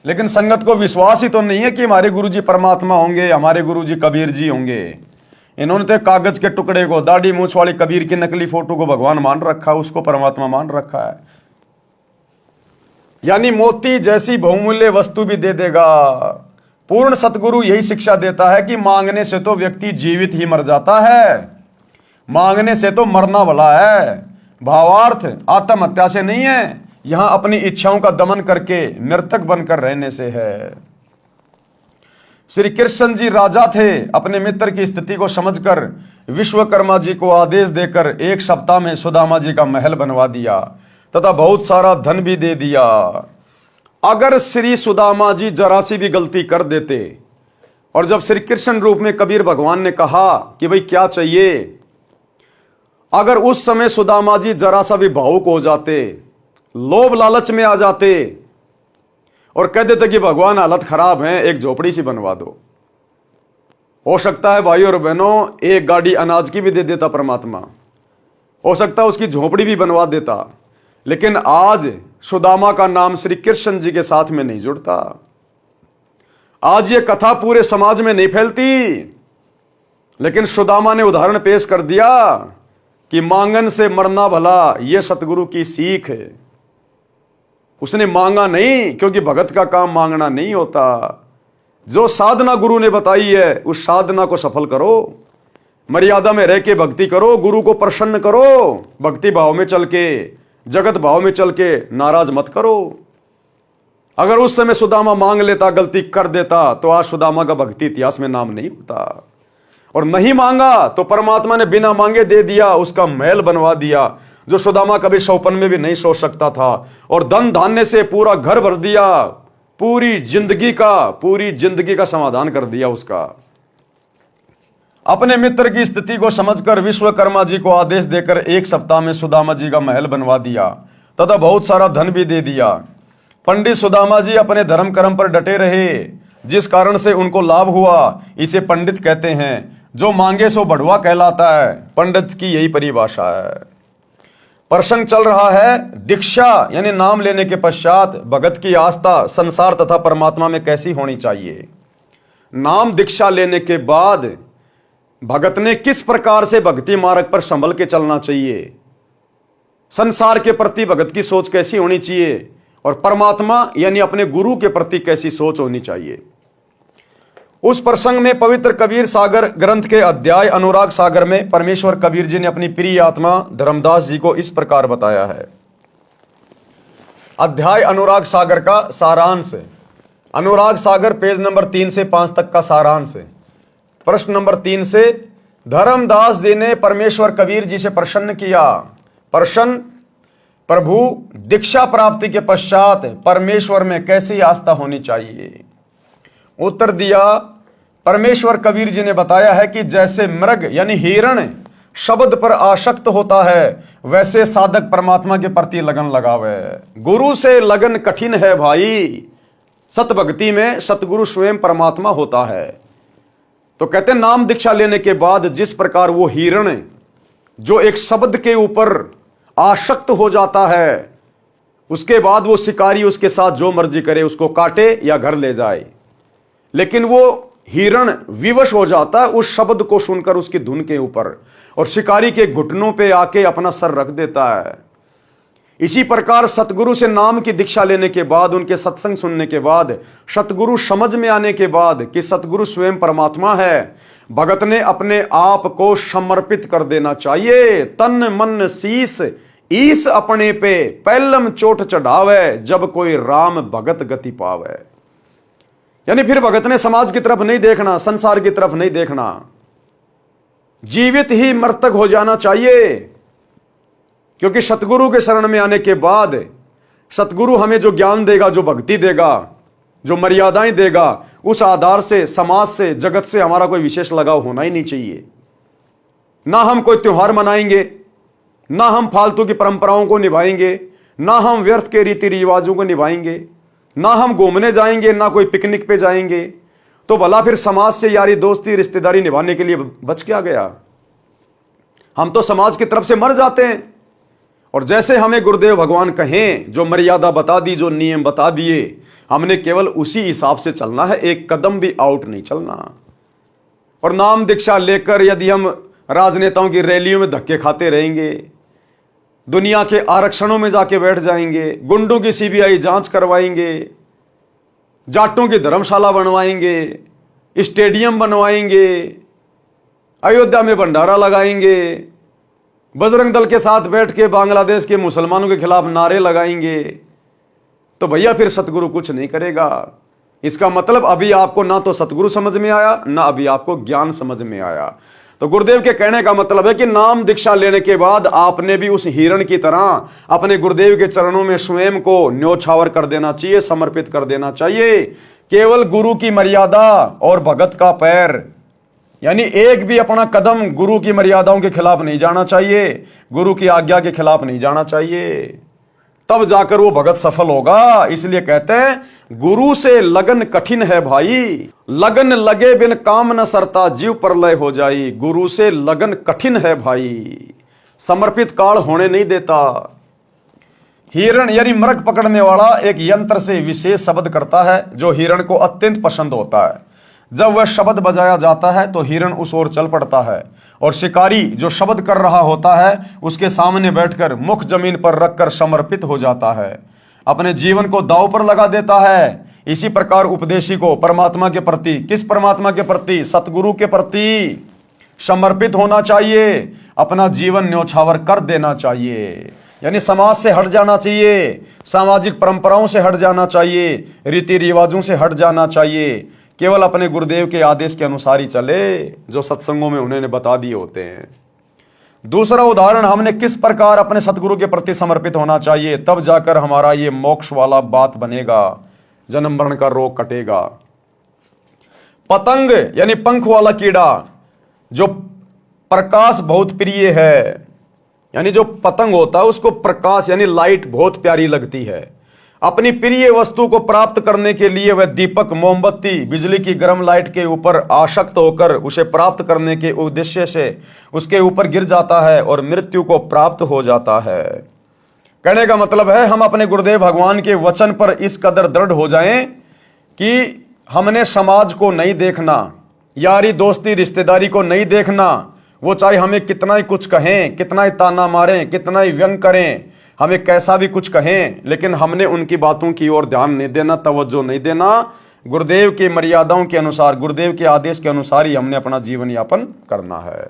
लेकिन संगत को विश्वास ही तो नहीं है कि हमारे गुरुजी परमात्मा होंगे, हमारे गुरुजी कबीर जी होंगे। इन्होंने तो कागज के टुकड़े को, दाढ़ी मूछ वाली कबीर की नकली फोटो को भगवान मान रखा है, उसको परमात्मा मान रखा है। यानी मोती जैसी बहुमूल्य वस्तु भी दे देगा। पूर्ण सतगुरु यही शिक्षा देता है कि मांगने से तो व्यक्ति जीवित ही मर जाता है, मांगने से तो मरना भला है। भावार्थ आत्महत्या से नहीं है, यहां अपनी इच्छाओं का दमन करके मृतक बनकर रहने से है। श्री कृष्ण जी राजा थे, अपने मित्र की स्थिति को समझकर विश्वकर्मा जी को आदेश देकर एक सप्ताह में सुदामा जी का महल बनवा दिया तथा बहुत सारा धन भी दे दिया। अगर श्री सुदामा जी जरा सी भी गलती कर देते और जब श्री कृष्ण रूप में कबीर भगवान ने कहा कि भाई क्या चाहिए, अगर उस समय सुदामा जी जरा सा भी भावुक हो जाते, लोभ लालच में आ जाते और कह देते कि भगवान हालत खराब है, एक झोपड़ी सी बनवा दो, हो सकता है भाई और बहनों एक गाड़ी अनाज की भी दे देता परमात्मा, हो सकता है उसकी झोपड़ी भी बनवा देता। लेकिन आज सुदामा का नाम श्री कृष्ण जी के साथ में नहीं जुड़ता, आज ये कथा पूरे समाज में नहीं फैलती। लेकिन सुदामा ने उदाहरण पेश कर दिया कि मांगन से मरना भला, यह सतगुरु की सीख है। उसने मांगा नहीं, क्योंकि भगत का काम मांगना नहीं होता। जो साधना गुरु ने बताई है उस साधना को सफल करो, मर्यादा में रह के भक्ति करो, गुरु को प्रसन्न करो, भक्ति भाव में चल के, जगत भाव में चल के नाराज मत करो। अगर उस समय सुदामा मांग लेता, गलती कर देता, तो आज सुदामा का भक्ति इतिहास में नाम नहीं होता। और नहीं मांगा तो परमात्मा ने बिना मांगे दे दिया, उसका महल बनवा दिया जो सुदामा कभी सौपन में भी नहीं सोच सकता था। और धन धान्य से पूरा घर भर दिया, पूरी जिंदगी का समाधान कर दिया उसका। अपने मित्र की स्थिति को समझकर विश्वकर्मा जी को आदेश देकर एक सप्ताह में सुदामा जी का महल बनवा दिया तथा बहुत सारा धन भी दे दिया। पंडित सुदामा जी अपने धर्म कर्म पर डटे रहे, जिस कारण से उनको लाभ हुआ। इसे पंडित कहते हैं, जो मांगे सो बढ़वा कहलाता है। पंडित की यही परिभाषा है। प्रसंग चल रहा है दीक्षा यानी नाम लेने के पश्चात भगत की आस्था संसार तथा परमात्मा में कैसी होनी चाहिए। नाम दीक्षा लेने के बाद भगत ने किस प्रकार से भक्ति मार्ग पर संभल के चलना चाहिए, संसार के प्रति भगत की सोच कैसी होनी चाहिए और परमात्मा यानी अपने गुरु के प्रति कैसी सोच होनी चाहिए। उस प्रसंग में पवित्र कबीर सागर ग्रंथ के अध्याय अनुराग सागर में परमेश्वर कबीर जी ने अपनी प्रिय आत्मा धर्मदास जी को इस प्रकार बताया है। अध्याय अनुराग सागर का सारांश, अनुराग सागर पेज नंबर 3 से 5 तक का सारांश। प्रश्न नंबर 3 से, धर्मदास जी ने परमेश्वर कबीर जी से प्रसन्न किया। प्रश्न, प्रभु दीक्षा प्राप्ति के पश्चात परमेश्वर में कैसी आस्था होनी चाहिए। उत्तर दिया, परमेश्वर कबीर जी ने बताया है कि जैसे मृग यानी हिरण शब्द पर आसक्त होता है, वैसे साधक परमात्मा के प्रति लगन लगावे। गुरु से लगन कठिन है भाई, सतभक्ति में सतगुरु स्वयं परमात्मा होता है। तो कहते हैं नाम दीक्षा लेने के बाद जिस प्रकार वो हिरण जो एक शब्द के ऊपर आसक्त हो जाता है, उसके बाद वो शिकारी उसके साथ जो मर्जी करे, उसको काटे या घर ले जाए, लेकिन वो हिरण विवश हो जाता है उस शब्द को सुनकर उसकी धुन के ऊपर, और शिकारी के घुटनों पे आके अपना सर रख देता है। इसी प्रकार सतगुरु से नाम की दीक्षा लेने के बाद, उनके सत्संग सुनने के बाद, सतगुरु समझ में आने के बाद कि सतगुरु स्वयं परमात्मा है, भगत ने अपने आप को समर्पित कर देना चाहिए। तन मन शीस ईस अपने पे पहलम चोट चढ़ावे, जब कोई राम भगत गति पावे। यानी फिर भगत ने समाज की तरफ नहीं देखना, संसार की तरफ नहीं देखना, जीवित ही मृतक हो जाना चाहिए। क्योंकि सतगुरु के शरण में आने के बाद सतगुरु हमें जो ज्ञान देगा, जो भक्ति देगा, जो मर्यादाएं देगा, उस आधार से समाज से, जगत से हमारा कोई विशेष लगाव होना ही नहीं चाहिए। ना हम कोई त्योहार मनाएंगे, ना हम फालतू की परंपराओं को निभाएंगे, ना हम व्यर्थ के रीति रिवाजों को निभाएंगे, ना हम घूमने जाएंगे, ना कोई पिकनिक पे जाएंगे, तो भला फिर समाज से यारी दोस्ती रिश्तेदारी निभाने के लिए बच क्या गया? हम तो समाज की तरफ से मर जाते हैं। और जैसे हमें गुरुदेव भगवान कहें, जो मर्यादा बता दी, जो नियम बता दिए, हमने केवल उसी हिसाब से चलना है, एक कदम भी आउट नहीं चलना। और नाम दीक्षा लेकर यदि हम राजनेताओं की रैलियों में धक्के खाते रहेंगे, दुनिया के आरक्षणों में जाके बैठ जाएंगे, गुंडों की सीबीआई जांच करवाएंगे, जाटों की धर्मशाला बनवाएंगे, स्टेडियम बनवाएंगे, अयोध्या में भंडारा लगाएंगे, बजरंग दल के साथ बैठ के बांग्लादेश के मुसलमानों के खिलाफ नारे लगाएंगे, तो भैया फिर सतगुरु कुछ नहीं करेगा। इसका मतलब अभी आपको ना तो सतगुरु समझ में आया, ना अभी आपको ज्ञान समझ में आया। तो गुरुदेव के कहने का मतलब है कि नाम दीक्षा लेने के बाद आपने भी उस हिरण की तरह अपने गुरुदेव के चरणों में स्वयं को न्योछावर कर देना चाहिए, समर्पित कर देना चाहिए। केवल गुरु की मर्यादा और भगत का पैर, यानी एक भी अपना कदम गुरु की मर्यादाओं के खिलाफ नहीं जाना चाहिए, गुरु की आज्ञा के खिलाफ नहीं जाना चाहिए, तब जाकर वो भगत सफल होगा। इसलिए कहते हैं गुरु से लगन कठिन है भाई, लगन लगे बिन काम न सरता, जीव प्रलय हो जाई। गुरु से लगन कठिन है भाई, समर्पित काल होने नहीं देता। हिरण यानी मृग पकड़ने वाला एक यंत्र से विशेष शब्द करता है जो हिरण को अत्यंत पसंद होता है। जब वह शब्द बजाया जाता है तो हिरण उस ओर चल पड़ता है, और शिकारी जो शब्द कर रहा होता है उसके सामने बैठकर मुख जमीन पर रखकर समर्पित हो जाता है, अपने जीवन को दांव पर लगा देता है। इसी प्रकार उपदेशी को परमात्मा के प्रति, किस परमात्मा के प्रति? सतगुरु के प्रति समर्पित होना चाहिए, अपना जीवन न्योछावर कर देना चाहिए, यानी समाज से हट जाना चाहिए, सामाजिक परंपराओं से हट जाना चाहिए, रीति रिवाजों से हट जाना चाहिए, केवल अपने गुरुदेव के आदेश के अनुसार ही चले जो सत्संगों में उन्होंने बता दिए होते हैं। दूसरा उदाहरण, हमने किस प्रकार अपने सतगुरु के प्रति समर्पित होना चाहिए, तब जाकर हमारा ये मोक्ष वाला बात बनेगा, जन्म मरण का रोग कटेगा। पतंग यानी पंख वाला कीड़ा जो प्रकाश बहुत प्रिय है, यानी जो पतंग होता है उसको प्रकाश यानी लाइट बहुत प्यारी लगती है। अपनी प्रिय वस्तु को प्राप्त करने के लिए वह दीपक, मोमबत्ती, बिजली की गर्म लाइट के ऊपर आसक्त होकर उसे प्राप्त करने के उद्देश्य से उसके ऊपर गिर जाता है और मृत्यु को प्राप्त हो जाता है। कहने का मतलब है हम अपने गुरुदेव भगवान के वचन पर इस कदर दृढ़ हो जाएं कि हमने समाज को नहीं देखना, यारी दोस्ती रिश्तेदारी को नहीं देखना, वो चाहे हमें कितना ही कुछ कहें, कितना ही ताना मारें, कितना ही व्यंग करें, हमें कैसा भी कुछ कहें, लेकिन हमने उनकी बातों की ओर ध्यान नहीं देना, तवज्जो नहीं देना। गुरुदेव की मर्यादाओं के अनुसार, गुरुदेव के आदेश के अनुसार ही हमने अपना जीवन यापन करना है।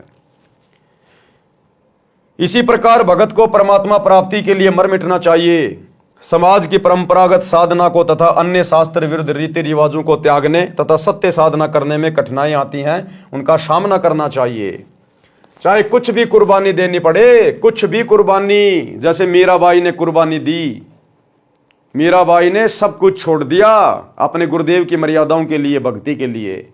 इसी प्रकार भगत को परमात्मा प्राप्ति के लिए मर मिटना चाहिए। समाज की परंपरागत साधना को तथा अन्य शास्त्र विरुद्ध रीति रिवाजों को त्यागने तथा सत्य साधना करने में कठिनाई आती हैं, उनका सामना करना चाहिए। चाहे कुछ भी कुर्बानी देनी पड़े, कुछ भी कुर्बानी, जैसे मीराबाई ने कुर्बानी दी, मीराबाई ने सब कुछ छोड़ दिया अपने गुरुदेव की मर्यादाओं के लिए, भक्ति के लिए।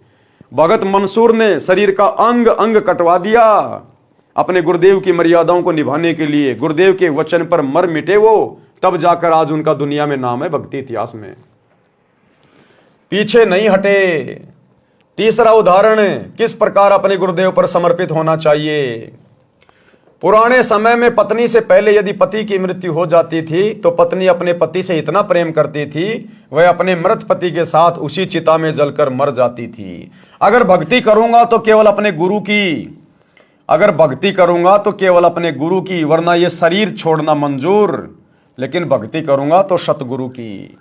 भगत मंसूर ने शरीर का अंग अंग कटवा दिया अपने गुरुदेव की मर्यादाओं को निभाने के लिए। गुरुदेव के वचन पर मर मिटे वो, तब जाकर आज उनका दुनिया में नाम है, भक्ति इतिहास में। पीछे नहीं हटे। तीसरा उदाहरण, किस प्रकार अपने गुरुदेव पर समर्पित होना चाहिए। पुराने समय में पत्नी से पहले यदि पति की मृत्यु हो जाती थी तो पत्नी अपने पति से इतना प्रेम करती थी, वह अपने मृत पति के साथ उसी चिता में जलकर मर जाती थी। अगर भक्ति करूंगा तो केवल अपने गुरु की, अगर भक्ति करूंगा तो केवल अपने गुरु की, वरना यह शरीर छोड़ना मंजूर, लेकिन भक्ति करूंगा तो सतगुरु की।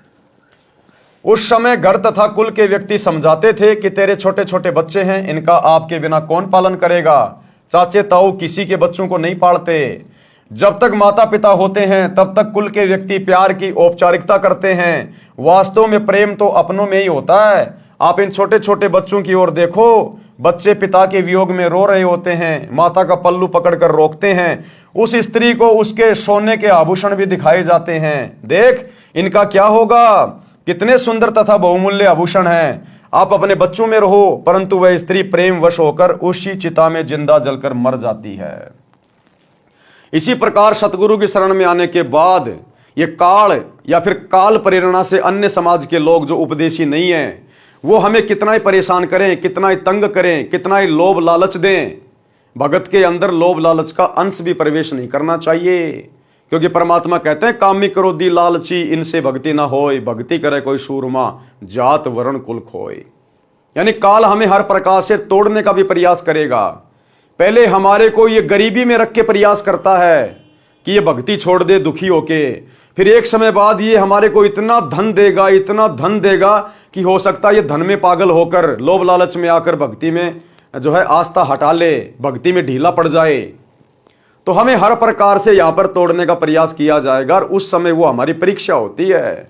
उस समय घर तथा कुल के व्यक्ति समझाते थे कि तेरे छोटे छोटे बच्चे हैं, इनका आपके बिना कौन पालन करेगा। चाचे ताऊ किसी के बच्चों को नहीं पालते। जब तक माता पिता होते हैं तब तक कुल के व्यक्ति प्यार की औपचारिकता करते हैं, वास्तव में प्रेम तो अपनों में ही होता है। आप इन छोटे छोटे बच्चों की ओर देखो, बच्चे पिता के वियोग में रो रहे होते हैं, माता का पल्लू पकड़कर रोकते हैं। उस स्त्री को उसके सोने के आभूषण भी दिखाए जाते हैं, देख इनका क्या होगा, कितने सुंदर तथा बहुमूल्य आभूषण हैं। आप अपने बच्चों में रहो, परंतु वह स्त्री प्रेम वश होकर उसी चिता में जिंदा जलकर मर जाती है। इसी प्रकार सतगुरु की शरण में आने के बाद ये काल या फिर काल प्रेरणा से अन्य समाज के लोग जो उपदेशी नहीं हैं, वो हमें कितना ही परेशान करें, कितना ही तंग करें, कितना ही लोभ लालच दें, भगत के अंदर लोभ लालच का अंश भी प्रवेश नहीं करना चाहिए। क्योंकि परमात्मा कहते हैं कामी क्रोधी लालची इनसे भक्ति ना होए, भक्ति करे कोई सूरमा जात वर्ण कुल खोए। यानी काल हमें हर प्रकार से तोड़ने का भी प्रयास करेगा। पहले हमारे को ये गरीबी में रख के प्रयास करता है कि ये भक्ति छोड़ दे दुखी होके, फिर एक समय बाद ये हमारे को इतना धन देगा, इतना धन देगा कि हो सकता है ये धन में पागल होकर लोभ लालच में आकर भक्ति में जो है आस्था हटा ले, भक्ति में ढीला पड़ जाए। तो हमें हर प्रकार से यहां पर तोड़ने का प्रयास किया जाएगा और उस समय वो हमारी परीक्षा होती है।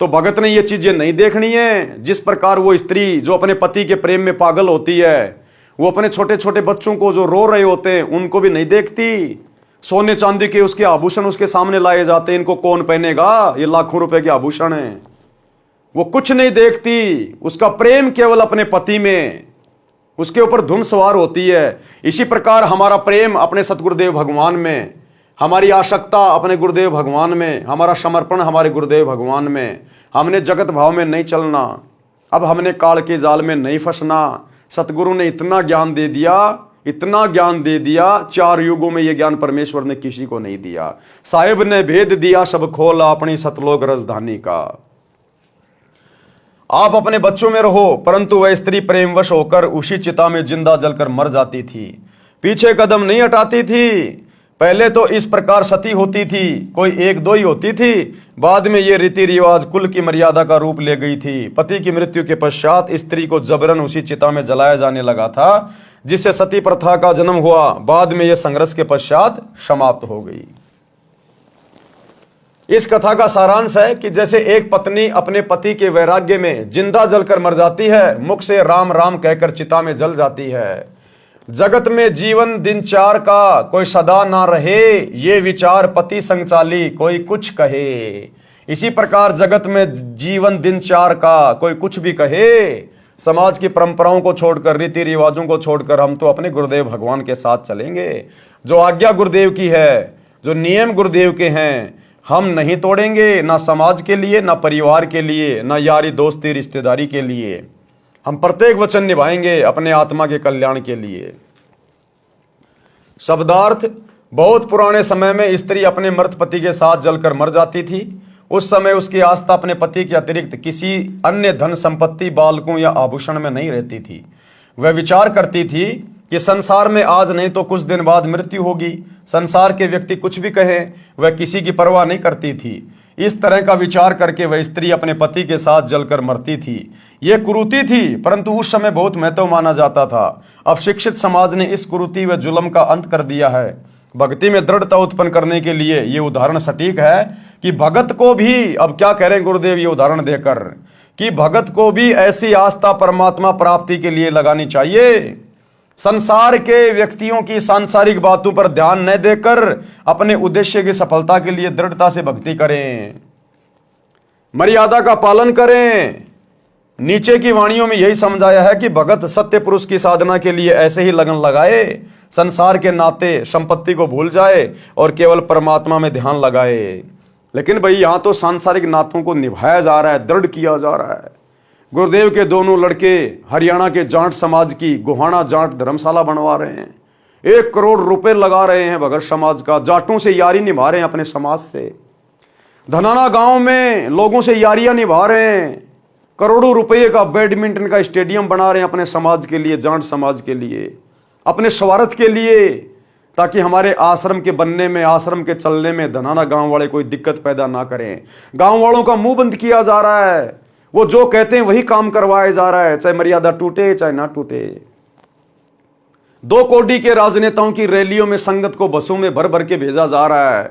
तो भगत ने ये चीजें नहीं देखनी है। जिस प्रकार वो स्त्री जो अपने पति के प्रेम में पागल होती है, वो अपने छोटे छोटे बच्चों को जो रो रहे होते हैं उनको भी नहीं देखती। सोने चांदी के उसके आभूषण उसके सामने लाए जाते हैं, इनको कौन पहनेगा, ये लाखों रुपए के आभूषण हैं। वो कुछ नहीं देखती, उसका प्रेम केवल अपने पति में, उसके ऊपर धुन सवार होती है। इसी प्रकार हमारा प्रेम अपने सतगुरुदेव भगवान में, हमारी आसक्ता अपने गुरुदेव भगवान में, हमारा समर्पण हमारे गुरुदेव भगवान में। हमने जगत भाव में नहीं चलना, अब हमने काल के जाल में नहीं फंसना। सतगुरु ने इतना ज्ञान दे दिया, इतना ज्ञान दे दिया, 4 युगों में यह ज्ञान परमेश्वर ने किसी को नहीं दिया। साहिब ने भेद दिया सब खोला अपनी सतलोक राजधानी का। आप अपने बच्चों में रहो, परंतु वह स्त्री प्रेमवश होकर उसी चिता में जिंदा जलकर मर जाती थी, पीछे कदम नहीं हटाती थी। पहले तो इस प्रकार सती होती थी, कोई 1-2 ही होती थी। बाद में ये रीति रिवाज कुल की मर्यादा का रूप ले गई थी। पति की मृत्यु के पश्चात स्त्री को जबरन उसी चिता में जलाया जाने लगा था, जिससे सती प्रथा का जन्म हुआ। बाद में यह संघर्ष के पश्चात समाप्त हो गई। इस कथा का सारांश है कि जैसे एक पत्नी अपने पति के वैराग्य में जिंदा जलकर मर जाती है, मुख से राम राम कहकर चिता में जल जाती है। जगत में जीवन दिन 4 का कोई सदा ना रहे, ये विचार पति संचाली कोई कुछ कहे। इसी प्रकार जगत में जीवन दिन 4 का कोई कुछ भी कहे, समाज की परंपराओं को छोड़कर, रीति रिवाजों को छोड़कर हम तो अपने गुरुदेव भगवान के साथ चलेंगे। जो आज्ञा गुरुदेव की है, जो नियम गुरुदेव के हैं, हम नहीं तोड़ेंगे, ना समाज के लिए, ना परिवार के लिए, ना यारी दोस्ती रिश्तेदारी के लिए। हम प्रत्येक वचन निभाएंगे अपने आत्मा के कल्याण के लिए। शब्दार्थ, बहुत पुराने समय में स्त्री अपने मृत पति के साथ जलकर मर जाती थी। उस समय उसकी आस्था अपने पति के अतिरिक्त किसी अन्य धन संपत्ति, बालकों या आभूषण में नहीं रहती थी। वह विचार करती थी कि संसार में आज नहीं तो कुछ दिन बाद मृत्यु होगी। संसार के व्यक्ति कुछ भी कहें, वह किसी की परवाह नहीं करती थी। इस तरह का विचार करके वह स्त्री अपने पति के साथ जलकर मरती थी। यह कुरीति थी, परंतु उस समय बहुत महत्व माना जाता था। अब शिक्षित समाज ने इस कुरीति व जुल्म का अंत कर दिया है। भक्ति में दृढ़ता उत्पन्न करने के लिए ये उदाहरण सटीक है कि भगत को भी, अब क्या कह रहे हैं गुरुदेव ये उदाहरण देकर, कि भगत को भी ऐसी आस्था परमात्मा प्राप्ति के लिए लगानी चाहिए। संसार के व्यक्तियों की सांसारिक बातों पर ध्यान न देकर अपने उद्देश्य की सफलता के लिए दृढ़ता से भक्ति करें, मर्यादा का पालन करें। नीचे की वाणियों में यही समझाया है कि भगत सत्य पुरुष की साधना के लिए ऐसे ही लगन लगाए, संसार के नाते संपत्ति को भूल जाए और केवल परमात्मा में ध्यान लगाए। लेकिन भाई यहां तो सांसारिक नातों को निभाया जा रहा है, दृढ़ किया जा रहा है। गुरुदेव के दोनों लड़के हरियाणा के जाट समाज की गोहाना जाट धर्मशाला बनवा रहे हैं, 1 करोड़ रुपए लगा रहे हैं भगत समाज का, जाटों से यारी निभा रहे हैं अपने समाज से। धनाना गांव में लोगों से यारियां निभा रहे हैं, करोड़ों रुपए का बैडमिंटन का स्टेडियम बना रहे हैं अपने समाज के लिए, जाट समाज के लिए, अपने स्वार्थ के लिए, ताकि हमारे आश्रम के बनने में, आश्रम के चलने में धनाना गांव वाले कोई दिक्कत पैदा ना करें। गांव वालों का मुंह बंद किया जा रहा है, वो जो कहते हैं वही काम करवाया जा रहा है, चाहे मर्यादा टूटे चाहे ना टूटे। 2 कोडी के राजनेताओं की रैलियों में संगत को बसों में भर भर के भेजा जा रहा है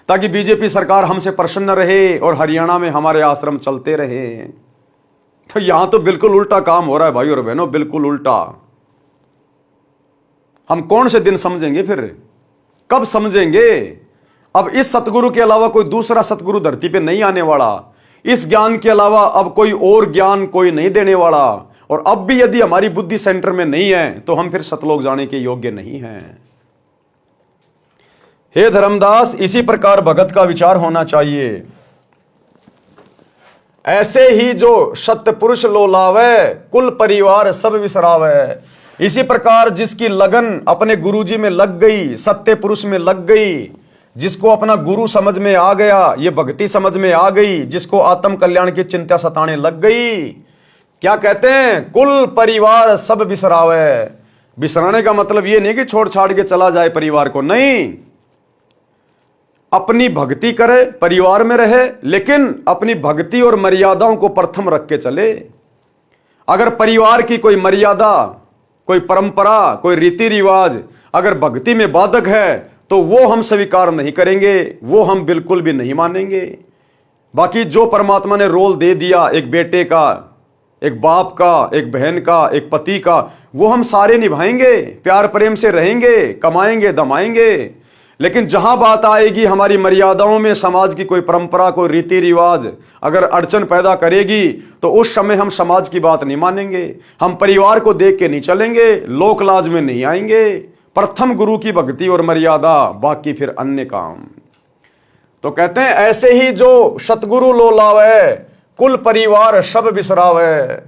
ताकि बीजेपी सरकार हमसे प्रसन्न रहे और हरियाणा में हमारे आश्रम चलते रहे। तो यहां तो बिल्कुल उल्टा काम हो रहा है भाई और बहनों, बिल्कुल उल्टा। हम कौन से दिन समझेंगे, फिर कब समझेंगे? अब इस सतगुरु के अलावा कोई दूसरा सतगुरु धरती पे नहीं आने वाला। इस ज्ञान के अलावा अब कोई और ज्ञान कोई नहीं देने वाला। और अब भी यदि हमारी बुद्धि सेंटर में नहीं है तो हम फिर सतलोक जाने के योग्य नहीं हैं। हे धर्मदास, इसी प्रकार भगत का विचार होना चाहिए। ऐसे ही जो सत्य पुरुष लोलावे, कुल परिवार सब विसरावे। इसी प्रकार जिसकी लगन अपने गुरुजी में लग गई, सत्य पुरुष में लग गई, जिसको अपना गुरु समझ में आ गया, ये भक्ति समझ में आ गई, जिसको आत्म कल्याण की चिंता सताने लग गई, क्या कहते हैं? कुल परिवार सब बिसरावे। बिसराने का मतलब ये नहीं कि छोड़ छाड़ के चला जाए परिवार को, नहीं, अपनी भक्ति करे, परिवार में रहे, लेकिन अपनी भक्ति और मर्यादाओं को प्रथम रख के चले। अगर परिवार की कोई मर्यादा, कोई परंपरा, कोई रीति रिवाज अगर भक्ति में बाधक है तो वो हम स्वीकार नहीं करेंगे, वो हम बिल्कुल भी नहीं मानेंगे। बाकी जो परमात्मा ने रोल दे दिया, एक बेटे का, एक बाप का, एक बहन का, एक पति का, वो हम सारे निभाएंगे, प्यार प्रेम से रहेंगे, कमाएंगे, दमाएंगे। लेकिन जहां बात आएगी हमारी मर्यादाओं में, समाज की कोई परंपरा, कोई रीति रिवाज अगर अड़चन पैदा करेगी तो उस समय हम समाज की बात नहीं मानेंगे, हम परिवार को देख के नहीं चलेंगे, लोक लाज में नहीं आएंगे। प्रथम गुरु की भक्ति और मर्यादा, बाकी फिर अन्य काम। तो कहते हैं ऐसे ही जो सतगुरु लोलावे, कुल परिवार सब बिसरावे।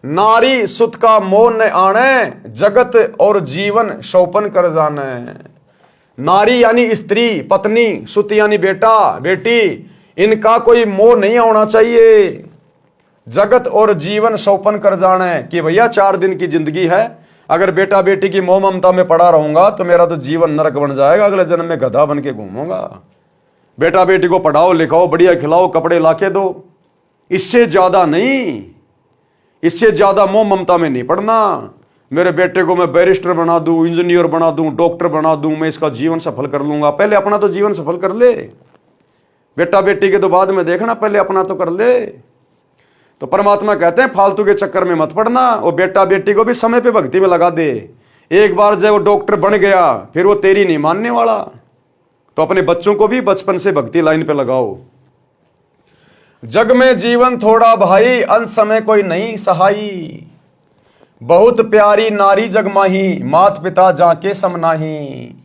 नारी सुत का मोह न आने, जगत और जीवन सौपन कर जाने। नारी यानी स्त्री, पत्नी, सुत यानी बेटा, बेटी, इनका कोई मोह नहीं होना चाहिए। जगत और जीवन सौपन कर जाने कि भैया 4 दिन की जिंदगी है, अगर बेटा बेटी की मोह ममता में पड़ा रहूंगा तो मेरा तो जीवन नरक बन जाएगा, अगले जन्म में गधा बन के घूमूंगा। बेटा बेटी को पढ़ाओ लिखाओ, बढ़िया खिलाओ, कपड़े लाके दो, इससे ज्यादा नहीं, इससे ज्यादा मोह ममता में नहीं पड़ना। मेरे बेटे को मैं बैरिस्टर बना दूं, इंजीनियर बना दूं, डॉक्टर बना दूं, मैं इसका जीवन सफल कर लूंगा। पहले अपना तो जीवन सफल कर ले, बेटा बेटी के तो बाद में देखना, पहले अपना तो कर ले। तो परमात्मा कहते हैं फालतू के चक्कर में मत पड़ना, और बेटा बेटी को भी समय पे भक्ति में लगा दे। एक बार जब वो डॉक्टर बन गया फिर वो तेरी नहीं मानने वाला, तो अपने बच्चों को भी बचपन से भक्ति लाइन पे लगाओ। जग में जीवन थोड़ा भाई, अंत समय कोई नहीं सहाई। बहुत प्यारी नारी जग माही, मात पिता जाके समनाही।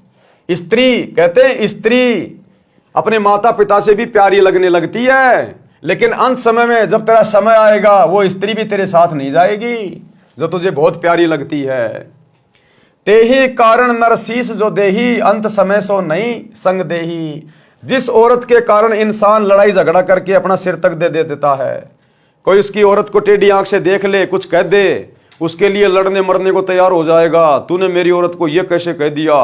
स्त्री, कहते हैं स्त्री अपने माता पिता से भी प्यारी लगने लगती है, लेकिन अंत समय में जब तेरा समय आएगा वो स्त्री भी तेरे साथ नहीं जाएगी जो तुझे बहुत प्यारी लगती है। तेहि कारण नरसीस जो देही, अंत समय सो नहीं संग देही। जिस औरत के कारण इंसान लड़ाई झगड़ा करके अपना सिर तक दे देता है, कोई उसकी औरत को टेढ़ी आंख से देख ले, कुछ कह दे, उसके लिए लड़ने मरने को तैयार हो जाएगा, तूने मेरी औरत को यह कैसे कह दिया।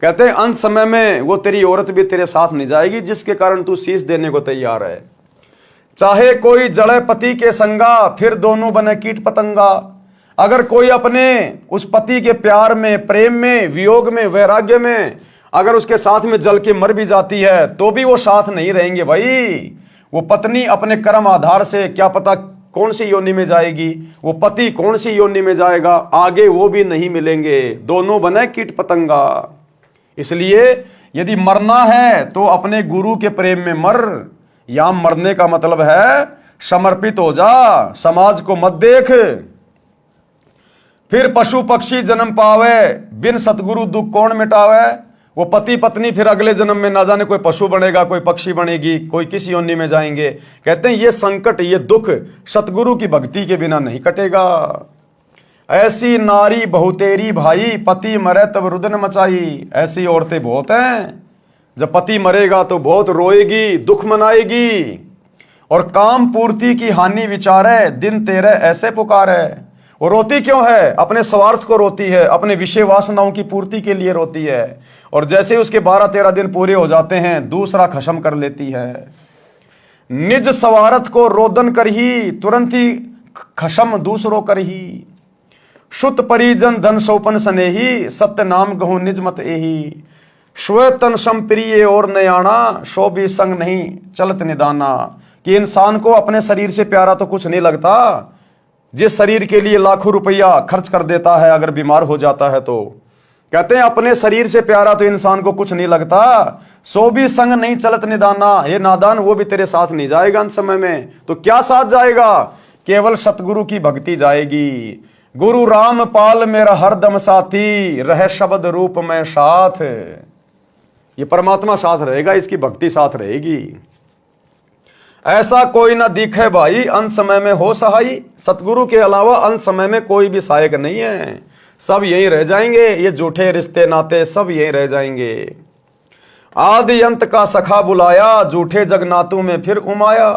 कहते हैं अंत समय में वो तेरी औरत भी तेरे साथ नहीं जाएगी जिसके कारण तू शीश देने को तैयार है। चाहे कोई जड़े पति के संगा, फिर दोनों बने कीट पतंगा। अगर कोई अपने उस पति के प्यार में, प्रेम में, वियोग में, वैराग्य में अगर उसके साथ में जल के मर भी जाती है तो भी वो साथ नहीं रहेंगे भाई। वो पत्नी अपने कर्म आधार से क्या पता कौन सी योनि में जाएगी, वो पति कौन सी योनि में जाएगा, आगे वो भी नहीं मिलेंगे, दोनों बने कीट पतंगा। इसलिए यदि मरना है तो अपने गुरु के प्रेम में मर। यहां मरने का मतलब है समर्पित हो जा, समाज को मत देख। फिर पशु पक्षी जन्म पावे, बिन सतगुरु दुख कौन मिटावे। वो पति पत्नी फिर अगले जन्म में ना जाने कोई पशु बनेगा, कोई पक्षी बनेगी, कोई किस योनि में जाएंगे। कहते हैं ये संकट, ये दुख सतगुरु की भक्ति के बिना नहीं कटेगा। ऐसी नारी बहुतेरी भाई, पति मरे तब रुदन मचाई। ऐसी औरतें बहुत हैं, जब पति मरेगा तो बहुत रोएगी, दुख मनाएगी, और काम पूर्ति की हानि विचारे, दिन तेरे ऐसे पुकारे। वो रोती क्यों है? अपने स्वार्थ को रोती है, अपने विषय वासनाओं की पूर्ति के लिए रोती है, और जैसे उसके 12-13 दिन पूरे हो जाते हैं दूसरा खत्म कर लेती है। निज स्वार्थ को रोदन कर ही, तुरंत ही खत्म दूसरों कर ही। शुत परिजन धन सौपन स्नेही, सत्य नाम गहु निज मत एही। स्व तन संप्रिय और नयाना, सो भी संग नहीं चलत निदाना। कि इंसान को अपने शरीर से प्यारा तो कुछ नहीं लगता, जिस शरीर के लिए लाखों रुपया खर्च कर देता है अगर बीमार हो जाता है तो। कहते हैं अपने शरीर से प्यारा तो इंसान को कुछ नहीं लगता, सो भी संग नहीं चलत निदाना। ये नादान वो भी तेरे साथ नहीं जाएगा अंत समय में। तो क्या साथ जाएगा? केवल सतगुरु की भक्ति जाएगी। गुरु राम पाल मेरा हरदम साथी, रह शब्द रूप में साथ। ये परमात्मा साथ रहेगा, इसकी भक्ति साथ रहेगी। ऐसा कोई ना दिखे भाई अंत समय में हो सहाई, सतगुरु के अलावा अंत समय में कोई भी सहायक नहीं है, सब यहीं रह जाएंगे। ये झूठे रिश्ते नाते सब यहीं रह जाएंगे। आदि अंत का सखा बुलाया, झूठे जगनातों में फिर उमाया।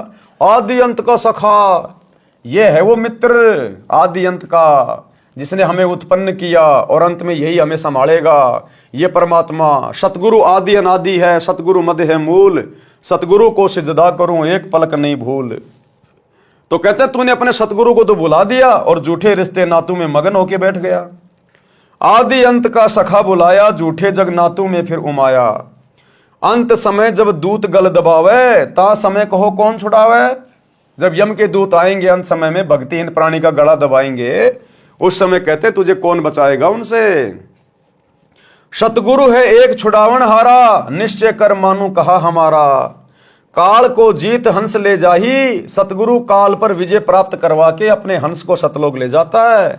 आदि अंत का सखा, ये है वो मित्र आदि अंत का, जिसने हमें उत्पन्न किया और अंत में यही हमें संभालेगा। ये परमात्मा सतगुरु आदि अनादि है, सतगुरु मध्य है मूल। सतगुरु को सिजदा करूं एक पलक नहीं भूल। तो कहते तूने अपने सतगुरु को तो बुला दिया और झूठे रिश्ते नातों में मगन होके बैठ गया। आदि अंत का सखा बुलाया, झूठे जगनातों में फिर उमाया। अंत समय जब दूत गल दबावे, ता समय कहो कौन छुड़ावे। जब यम के दूत आएंगे अंत समय में, भक्तिहीन प्राणी का गला दबाएंगे, उस समय कहते तुझे कौन बचाएगा उनसे। सतगुरु है एक छुड़ावन हारा, निश्चय कर मानू कहा हमारा। काल को जीत हंस ले जाही, सतगुरु काल पर विजय प्राप्त करवा के अपने हंस को सतलोक ले जाता है।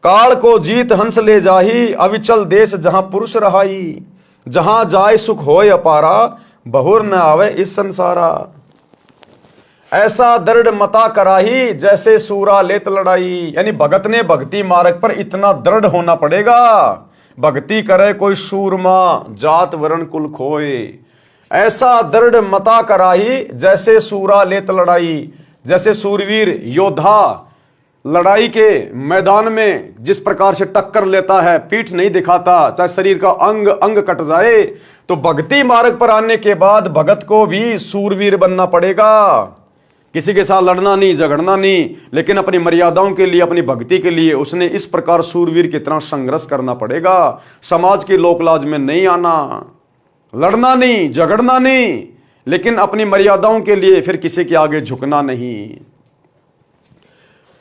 काल को जीत हंस ले जाही, अविचल देश जहां पुरुष रहाई। जहां जाय सुख होय अपारा, बहुर न आवे इस संसारा। ऐसा दृढ़ मता कराही, जैसे सूरा लेत लड़ाई। यानी भगत ने भक्ति मार्ग पर इतना दृढ़ होना पड़ेगा, भक्ति करे कोई सूरमा, जात वर्ण कुल खोए। ऐसा दृढ़ मता कराही, जैसे सूरा लेत लड़ाई। जैसे सूरवीर योद्धा लड़ाई के मैदान में जिस प्रकार से टक्कर लेता है, पीठ नहीं दिखाता, चाहे शरीर का अंग अंग कट जाए, तो भक्ति मार्ग पर आने के बाद भगत को भी सूरवीर बनना पड़ेगा। किसी के साथ लड़ना नहीं, झगड़ना नहीं, लेकिन अपनी मर्यादाओं के लिए, अपनी भक्ति के लिए उसने इस प्रकार सूरवीर की तरह संघर्ष करना पड़ेगा। समाज की लोकलाज में नहीं आना, लड़ना नहीं, झगड़ना नहीं, लेकिन अपनी मर्यादाओं के लिए फिर किसी के आगे झुकना नहीं।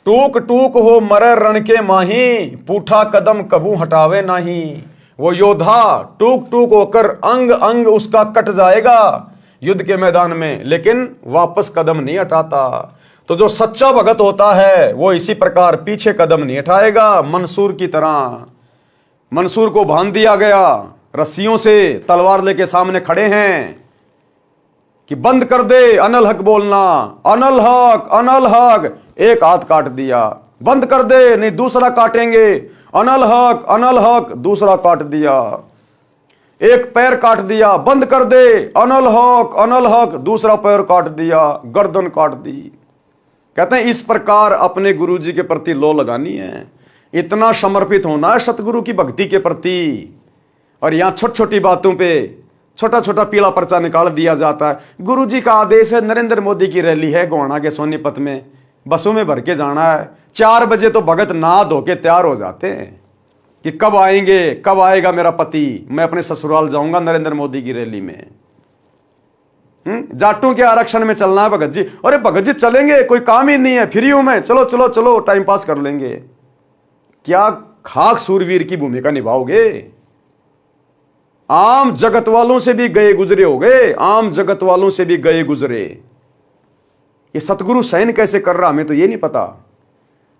टूक टूक हो मरे रण के माही, पूठा कदम कबू हटावे नहीं। वो योद्धा टूक टूक होकर अंग अंग उसका कट जाएगा युद्ध के मैदान में, लेकिन वापस कदम नहीं हटाता। तो जो सच्चा भगत होता है वो इसी प्रकार पीछे कदम नहीं हटाएगा। मंसूर की तरह, मंसूर को बांध दिया गया रस्सियों से, तलवार लेके सामने खड़े हैं कि बंद कर दे अनल हक बोलना, अनल हक अनल हक। एक हाथ काट दिया, बंद कर दे, नहीं दूसरा काटेंगे, अनल हक दूसरा काट दिया। एक पैर काट दिया, बंद कर दे, अनल हक दूसरा पैर काट दिया, गर्दन काट दी। कहते हैं इस प्रकार अपने गुरु जी के प्रति लो लगानी है, इतना समर्पित होना है सतगुरु की भक्ति के प्रति। और यहां छोटी छोटी बातों पे छोटा छोटा पीला पर्चा निकाल दिया जाता है। गुरु जी का आदेश है, नरेंद्र मोदी की रैली है गोहाना के सोनीपत में, बसों में भर के जाना है। 4 बजे तो भगत नहा धो के तैयार हो जाते हैं कि कब आएंगे, कब आएगा मेरा पति, मैं अपने ससुराल जाऊंगा नरेंद्र मोदी की रैली में। जाटों के आरक्षण में चलना है भगत जी। अरे भगत जी चलेंगे, कोई काम ही नहीं है, फ्री हूं मैं, चलो चलो चलो टाइम पास कर लेंगे। क्या खाक सूरवीर की भूमिका निभाओगे? आम जगत वालों से भी गए गुजरे हो गए, आम जगत वालों से भी गए गुजरे। ये सतगुरु सहन कैसे कर रहा, हमें तो ये नहीं पता।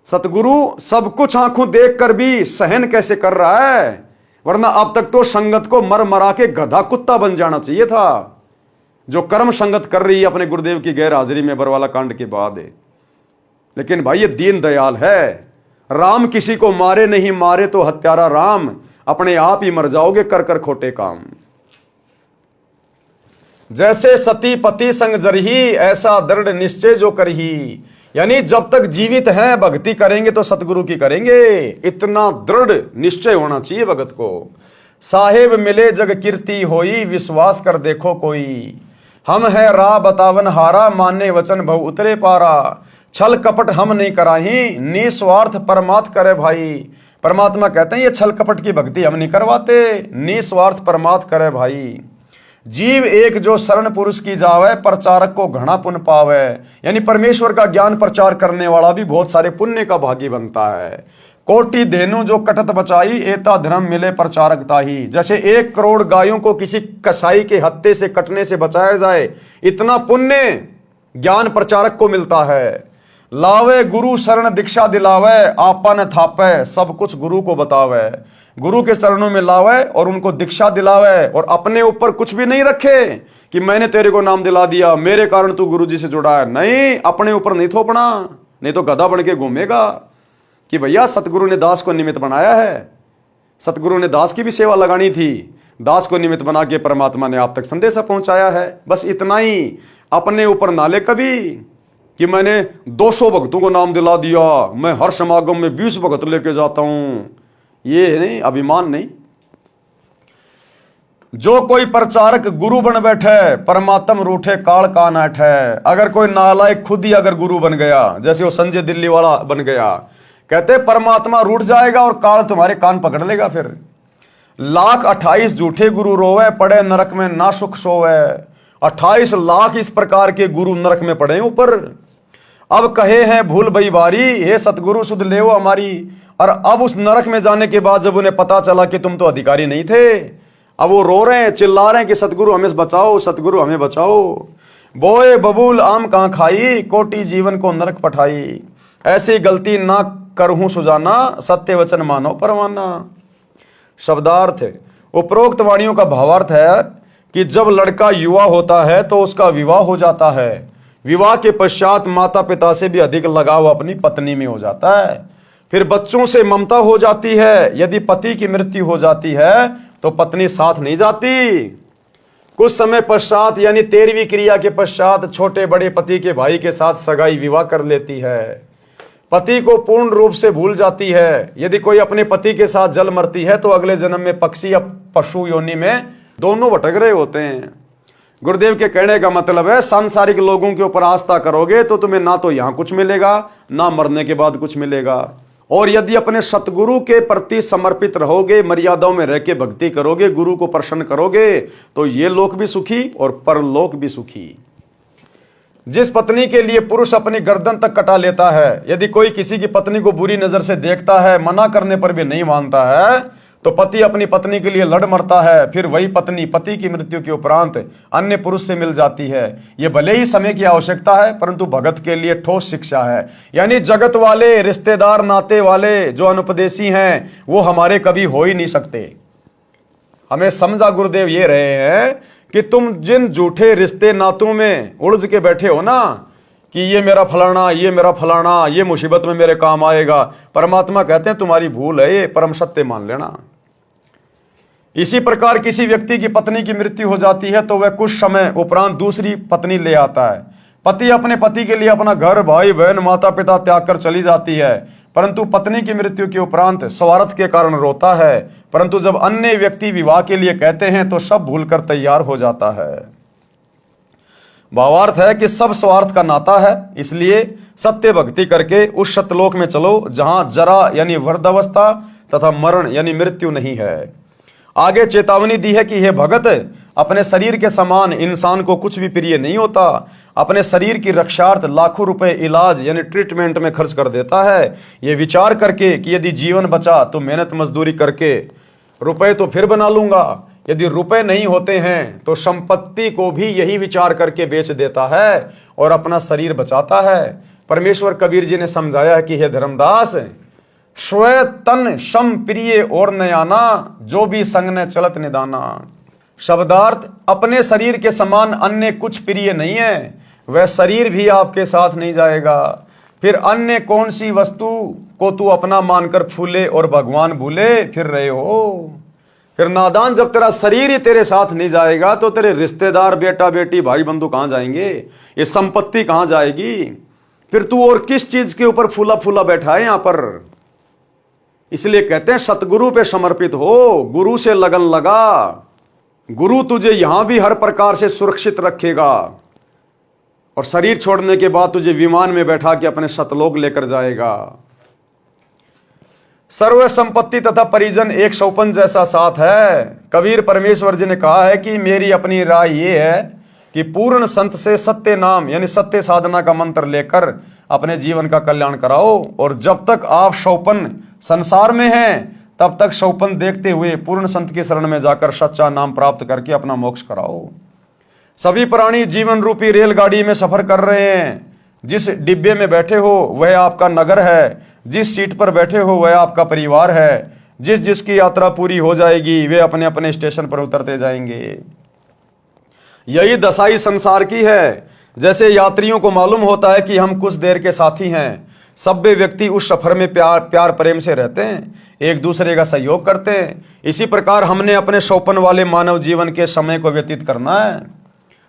सतगुरु सब कुछ आंखों देखकर भी सहन कैसे कर रहा है, वरना अब तक तो संगत को मर मरा के गधा कुत्ता बन जाना चाहिए था, जो कर्म संगत कर रही है अपने गुरुदेव की गैर हाजिरी में बरवाला कांड के बाद है। लेकिन भाई ये दीन दयाल है, राम किसी को मारे नहीं, मारे तो हत्यारा राम, अपने आप ही मर जाओगे कर कर खोटे काम। जैसे सती पति संग जरही, ऐसा दृढ़ निश्चय जो करही। यानी जब तक जीवित हैं भक्ति करेंगे तो सतगुरु की करेंगे, इतना दृढ़ निश्चय होना चाहिए भगत को। साहेब मिले जग कीर्ति होई, विश्वास कर देखो कोई। हम है राह बतावन हारा, माने वचन भव उतरे पारा। छल कपट हम नहीं कराही, निस्वार्थ परमात्म करे भाई। परमात्मा कहते हैं ये छल कपट की भक्ति हम नहीं करवाते, निस्वार्थ परमात्म करे भाई। जीव एक जो शरण पुरुष की जावे, प्रचारक को घना पुण्य पावे। यानी परमेश्वर का ज्ञान प्रचार करने वाला भी बहुत सारे पुण्य का भागी बनता है। कोटि धेनु जो कटत बचाई, एता धर्म मिले प्रचारक ताही। जैसे 1 करोड़ गायों को किसी कसाई के हत्थे से कटने से बचाया जाए, इतना पुण्य ज्ञान प्रचारक को मिलता है। लावे गुरु शरण दीक्षा दिलावे, आपा न थापे सब कुछ गुरु को बतावे। गुरु के चरणों में लावे और उनको दीक्षा दिलावे और अपने ऊपर कुछ भी नहीं रखे कि मैंने तेरे को नाम दिला दिया, मेरे कारण तू गुरु जी से जुड़ा है। नहीं, अपने ऊपर नहीं थोपना, नहीं तो गधा बन के घूमेगा कि भैया सतगुरु ने दास को निमित्त बनाया है। सतगुरु ने दास की भी सेवा लगानी थी, दास को निमित्त बना के परमात्मा ने आप तक संदेशा पहुंचाया है। बस इतना ही, अपने ऊपर नाले कभी कि मैंने 200 भक्तों को नाम दिला दिया, मैं हर समागम में 20 भक्त लेके जाता हूं, ये नहीं, अभिमान नहीं। जो कोई प्रचारक गुरु बन बैठे, परमात्म रूठे काल का नाठ है। अगर कोई नालायक खुद ही अगर गुरु बन गया, जैसे वो संजय दिल्ली वाला बन गया, कहते परमात्मा रूठ जाएगा और काल तुम्हारे कान पकड़ लेगा। फिर 1,28,000 झूठे गुरु रोवे, पड़े नरक में ना सुख सोवे। 28 लाख इस प्रकार के गुरु नरक में पड़े ऊपर। अब कहे हैं भूल भई बारी, हे सतगुरु सुध ले हमारी। और अब उस नरक में जाने के बाद जब उन्हें पता चला कि तुम तो अधिकारी नहीं थे, अब वो रो रहे हैं, चिल्ला रहे हैं कि सतगुरु हमें बचाओ, सतगुरु हमें बचाओ। बोए बबूल आम कहां खाई, कोटि जीवन को नरक पठाई। ऐसी गलती ना करहूं सुजाना, सत्य वचन मानो परवाना। शब्दार्थ, उपरोक्त वाणियों का भावार्थ है कि जब लड़का युवा होता है तो उसका विवाह हो जाता है। विवाह के पश्चात माता पिता से भी अधिक लगाव अपनी पत्नी में हो जाता है। फिर बच्चों से ममता हो जाती है। यदि पति की मृत्यु हो जाती है तो पत्नी साथ नहीं जाती। कुछ समय पश्चात यानी 13वीं क्रिया के पश्चात छोटे बड़े पति के भाई के साथ सगाई विवाह कर लेती है। पति को पूर्ण रूप से भूल जाती है। यदि कोई अपने पति के साथ जल मरती है तो अगले जन्म में पक्षी या पशु योनि में दोनों भटक रहे होते हैं। गुरुदेव के कहने का मतलब है, सांसारिक लोगों के ऊपर आस्था करोगे तो तुम्हें ना तो यहां कुछ मिलेगा, ना मरने के बाद कुछ मिलेगा। और यदि अपने सतगुरु के प्रति समर्पित रहोगे, मर्यादाओं में रह के भक्ति करोगे, गुरु को प्रसन्न करोगे, तो ये लोक भी सुखी और परलोक भी सुखी। जिस पत्नी के लिए पुरुष अपनी गर्दन तक कटा लेता है, यदि कोई किसी की पत्नी को बुरी नजर से देखता है, मना करने पर भी नहीं मानता है, तो पति अपनी पत्नी के लिए लड़ मरता है। फिर वही पत्नी पति की मृत्यु के उपरांत अन्य पुरुष से मिल जाती है। ये भले ही समय की आवश्यकता है, परंतु भगत के लिए ठोस शिक्षा है। यानी जगत वाले, रिश्तेदार, नाते वाले जो अनुपदेशी हैं, वो हमारे कभी हो ही नहीं सकते। हमें समझा गुरुदेव ये रहे हैं कि तुम जिन झूठे रिश्ते नातों में उलझ के बैठे हो ना, कि ये मेरा फलाना, ये मेरा फलाना, ये मुसीबत में मेरे काम आएगा, परमात्मा कहते हैं तुम्हारी भूल है, ये परम सत्य मान लेना। इसी प्रकार किसी व्यक्ति की पत्नी की मृत्यु हो जाती है तो वह कुछ समय उपरांत दूसरी पत्नी ले आता है। पति अपने पति के लिए अपना घर, भाई बहन, माता पिता त्याग कर चली जाती है, परंतु पत्नी की मृत्यु के उपरांत स्वार्थ के कारण रोता है। परंतु जब अन्य व्यक्ति विवाह के लिए कहते हैं तो सब भूलकर तैयार हो जाता है। भावार्थ है कि सब स्वार्थ का नाता है। इसलिए सत्य भक्ति करके उस सतलोक में चलो जहां जरा यानी वृद्धावस्था तथा मरण यानी मृत्यु नहीं है। आगे चेतावनी दी है कि हे भगत, अपने शरीर के समान इंसान को कुछ भी प्रिय नहीं होता। अपने शरीर की रक्षार्थ लाखों रुपए इलाज यानी ट्रीटमेंट में खर्च कर देता है, ये विचार करके कि यदि जीवन बचा तो मेहनत मजदूरी करके रुपए तो फिर बना लूंगा। यदि रुपए नहीं होते हैं तो संपत्ति को भी यही विचार करके बेच देता है और अपना शरीर बचाता है। परमेश्वर कबीर जी ने समझाया है कि हे धर्मदास, स्व तन सम प्रिय और नयाना, जो भी संग ने चलत निदाना। शब्दार्थ, अपने शरीर के समान अन्य कुछ प्रिय नहीं है, वह शरीर भी आपके साथ नहीं जाएगा। फिर अन्य कौन सी वस्तु को तू अपना मानकर फूले और भगवान भूले फिर रहे हो। फिर नादान, जब तेरा शरीर ही तेरे साथ नहीं जाएगा तो तेरे रिश्तेदार, बेटा बेटी, भाई बंधु कहां जाएंगे, ये संपत्ति कहां जाएगी। फिर तू और किस चीज के ऊपर फूला फूला बैठा है यहां पर। इसलिए कहते हैं सतगुरु पे समर्पित हो, गुरु से लगन लगा। गुरु तुझे यहां भी हर प्रकार से सुरक्षित रखेगा और शरीर छोड़ने के बाद तुझे विमान में बैठा के अपने सतलोक लेकर जाएगा। सर्व संपत्ति तथा परिजन एक सौपन जैसा साथ है। कबीर परमेश्वर जी ने कहा है कि मेरी अपनी राय ये है कि पूर्ण संत से सत्य नाम यानी सत्य साधना का मंत्र लेकर अपने जीवन का कल्याण कराओ। और जब तक आप सौपन संसार में हैं तब तक सौपन देखते हुए पूर्ण संत की शरण में जाकर सच्चा नाम प्राप्त करके अपना मोक्ष कराओ। सभी प्राणी जीवन रूपी रेलगाड़ी में सफर कर रहे हैं। जिस डिब्बे में बैठे हो वह आपका नगर है, जिस सीट पर बैठे हो वह आपका परिवार है, जिस जिसकी यात्रा पूरी हो जाएगी वे अपने अपने स्टेशन पर उतरते जाएंगे। यही दशाई संसार की है। जैसे यात्रियों को मालूम होता है कि हम कुछ देर के साथी हैं, सभ्य व्यक्ति उस सफर में प्यार प्रेम से रहते हैं, एक दूसरे का सहयोग करते हैं। इसी प्रकार हमने अपने सौपन वाले मानव जीवन के समय को व्यतीत करना है।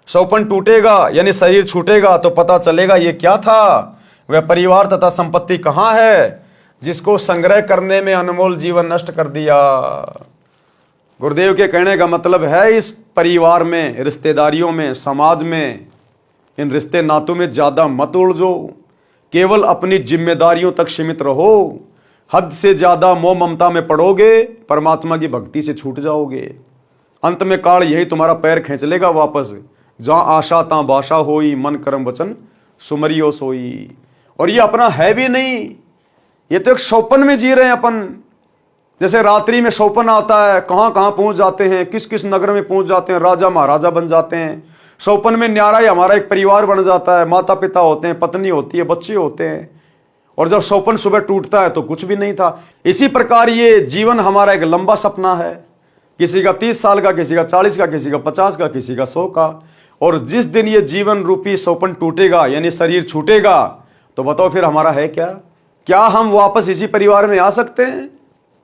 सौपन टूटेगा यानी शरीर छूटेगा तो पता चलेगा ये क्या था। वह परिवार तथा संपत्ति कहाँ है जिसको संग्रह करने में अनमोल जीवन नष्ट कर दिया। गुरुदेव के कहने का मतलब है इस परिवार में, रिश्तेदारियों में, समाज में, इन रिश्ते नातों में ज्यादा मत उलझो, केवल अपनी जिम्मेदारियों तक सीमित रहो। हद से ज्यादा मोह ममता में पड़ोगे, परमात्मा की भक्ति से छूट जाओगे। अंत में काल यही तुम्हारा पैर खींच लेगा वापस। जहां आशा तां बाशा होई, मन कर्म वचन सुमरियो सोई। और ये अपना है भी नहीं, ये तो एक सौपन में जी रहे हैं अपन। जैसे रात्रि में सौपन आता है, कहां कहां पहुंच जाते हैं, किस किस नगर में पहुंच जाते हैं, राजा महाराजा बन जाते हैं। सौपन में न्यारा ही हमारा एक परिवार बन जाता है, माता पिता होते हैं, पत्नी होती है, बच्चे होते हैं। और जब सौपन सुबह टूटता है तो कुछ भी नहीं था। इसी प्रकार ये जीवन हमारा एक लंबा सपना है, किसी का 30 साल का, किसी का 40 का, किसी का 50 का, किसी का 100 का। और जिस दिन ये जीवन रूपी सौपन टूटेगा यानी शरीर छूटेगा तो बताओ फिर हमारा है क्या? क्या हम वापस इसी परिवार में आ सकते हैं?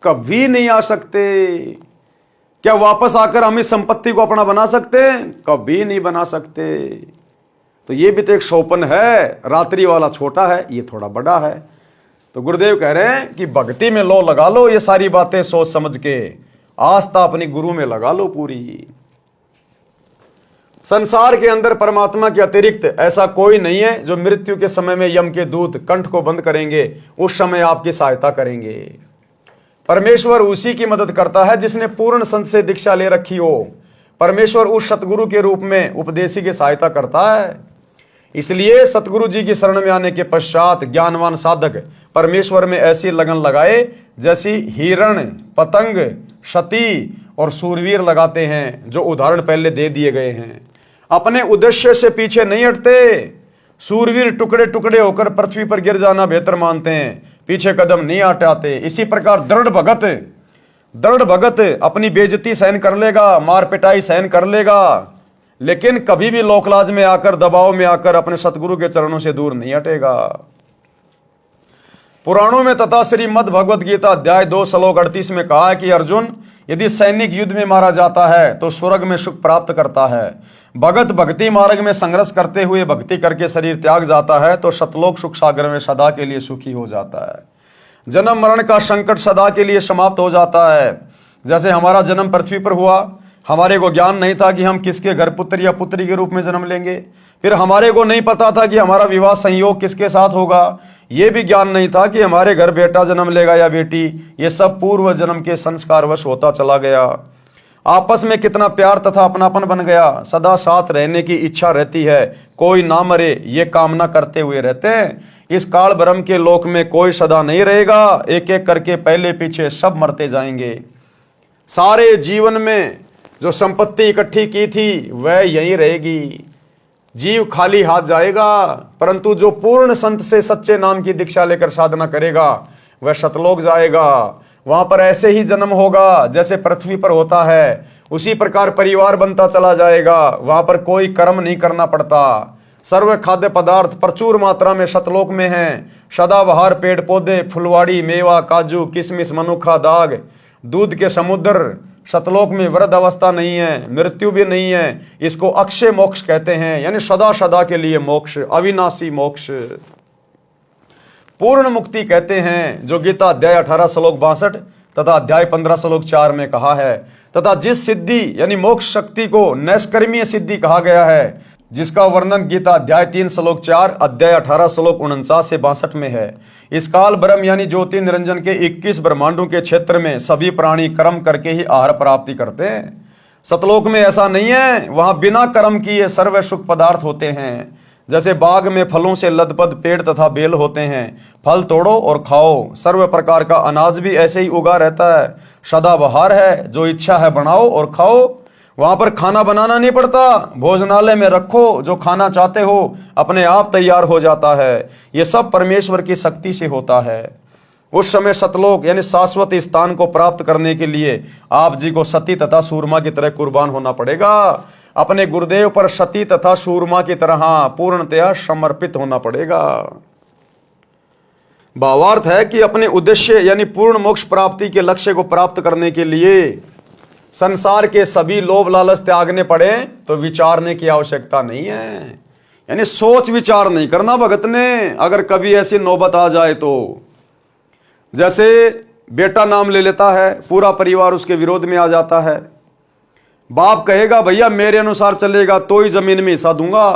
कभी नहीं आ सकते। क्या वापस आकर हम इस संपत्ति को अपना बना सकते हैं? कभी नहीं बना सकते। तो ये भी तो एक सौपन है। रात्रि वाला छोटा है, ये थोड़ा बड़ा है। तो गुरुदेव कह रहे हैं कि भक्ति में लो लगा लो, ये सारी बातें सोच समझ के आस्था अपनी गुरु में लगा लो पूरी। संसार के अंदर परमात्मा के अतिरिक्त ऐसा कोई नहीं है जो मृत्यु के समय में यम के दूत कंठ को बंद करेंगे, उस समय आपकी सहायता करेंगे। परमेश्वर उसी की मदद करता है जिसने पूर्ण संत से दीक्षा ले रखी हो। परमेश्वर उस सतगुरु के रूप में उपदेशी की सहायता करता है। इसलिए सतगुरु जी की शरण में आने के पश्चात ज्ञानवान साधक परमेश्वर में ऐसी लगन लगाए जैसी हिरण, पतंग, सती और सूरवीर लगाते हैं, जो उदाहरण पहले दे दिए गए हैं। अपने उद्देश्य से पीछे नहीं हटते। सूरवीर टुकड़े टुकड़े होकर पृथ्वी पर गिर जाना बेहतर मानते हैं, पीछे कदम नहीं हटाते। इसी प्रकार दृढ़ भगत अपनी बेइज्जती सहन कर लेगा, मार पिटाई सहन कर लेगा, लेकिन कभी भी लोकलाज में आकर, दबाव में आकर अपने सतगुरु के चरणों से दूर नहीं हटेगा। पुराणों में तथा श्रीमद् भगवद गीता अध्याय 2 श्लोक 38 में कहा है कि अर्जुन, यदि सैनिक युद्ध में मारा जाता है तो स्वर्ग में सुख प्राप्त करता है। भगत भक्ति मार्ग में संघर्ष करते हुए भक्ति करके शरीर त्याग जाता है तो सतलोक सुख सागर में सदा के लिए सुखी हो जाता है। जन्म मरण का संकट सदा के लिए समाप्त हो जाता है। जैसे हमारा जन्म पृथ्वी पर हुआ, हमारे को ज्ञान नहीं था कि हम किसके घर पुत्र या पुत्री के रूप में जन्म लेंगे। फिर हमारे को नहीं पता था कि हमारा विवाह संयोग किसके साथ होगा। ये भी ज्ञान नहीं था कि हमारे घर बेटा जन्म लेगा या बेटी। ये सब पूर्व जन्म के संस्कारवश होता चला गया। आपस में कितना प्यार तथा अपनापन बन गया। सदा साथ रहने की इच्छा रहती है, कोई ना मरे ये कामना करते हुए रहते हैं। इस काल ब्रह्म के लोक में कोई सदा नहीं रहेगा, एक एक करके पहले पीछे सब मरते जाएंगे। सारे जीवन में जो संपत्ति इकट्ठी की थी वह यहीं रहेगी। जीव खाली हाथ जाएगा, परंतु जो पूर्ण संत से सच्चे नाम की दीक्षा लेकर साधना करेगा वह सतलोक जाएगा। वहां पर ऐसे ही जन्म होगा जैसे पृथ्वी पर होता है, उसी प्रकार परिवार बनता चला जाएगा। वहां पर कोई कर्म नहीं करना पड़ता। सर्व खाद्य पदार्थ प्रचुर मात्रा में सतलोक में हैं। सदाबहार पेड़ पौधे, फुलवाड़ी, मेवा, काजू, किशमिश, मनुखा, दाग, दूध के समुद्र। सतलोक में वृद्ध अवस्था नहीं है, मृत्यु भी नहीं है। इसको अक्षय मोक्ष कहते हैं, यानी सदा सदा के लिए मोक्ष, अविनाशी मोक्ष, पूर्ण मुक्ति कहते हैं, जो गीता अध्याय 18 श्लोक 62 तथा अध्याय 15 श्लोक 4 में कहा है। तथा जिस सिद्धि यानी मोक्ष शक्ति को नैष्कर्मीय सिद्धि कहा गया है, जिसका वर्णन गीता अध्याय 3 श्लोक 4, अध्याय 18 श्लोक 49 से 62 में है। इस काल ब्रह्म यानी ज्योति निरंजन के 21 ब्रह्मांडों के क्षेत्र में सभी प्राणी कर्म करके ही आहार प्राप्ति करते हैं। सतलोक में ऐसा नहीं है, वहां बिना कर्म किए सर्व सुख पदार्थ होते हैं। जैसे बाग में फलों से लदपद पेड़ तथा बेल होते हैं, फल तोड़ो और खाओ। सर्व प्रकार का अनाज भी ऐसे ही उगा रहता है, सदाबहार है, जो इच्छा है बनाओ और खाओ। वहां पर खाना बनाना नहीं पड़ता, भोजनालय में रखो, जो खाना चाहते हो अपने आप तैयार हो जाता है। ये सब परमेश्वर की शक्ति से होता है। उस समय सतलोक यानी शाश्वत स्थान को प्राप्त करने के लिए आप जी को सती तथा सूरमा की तरह कुर्बान होना पड़ेगा। अपने गुरुदेव पर सती तथा सूरमा की तरह पूर्णतया समर्पित होना पड़ेगा। भावार्थ है कि अपने उद्देश्य यानी पूर्ण मोक्ष प्राप्ति के लक्ष्य को प्राप्त करने के लिए संसार के सभी लोभ लालच त्यागने पड़े तो विचारने की आवश्यकता नहीं है, यानी सोच विचार नहीं करना भगत ने। अगर कभी ऐसी नौबत आ जाए तो, जैसे बेटा नाम ले लेता है, पूरा परिवार उसके विरोध में आ जाता है, बाप कहेगा भैया मेरे अनुसार चलेगा तो ही जमीन में हिस्सा दूंगा,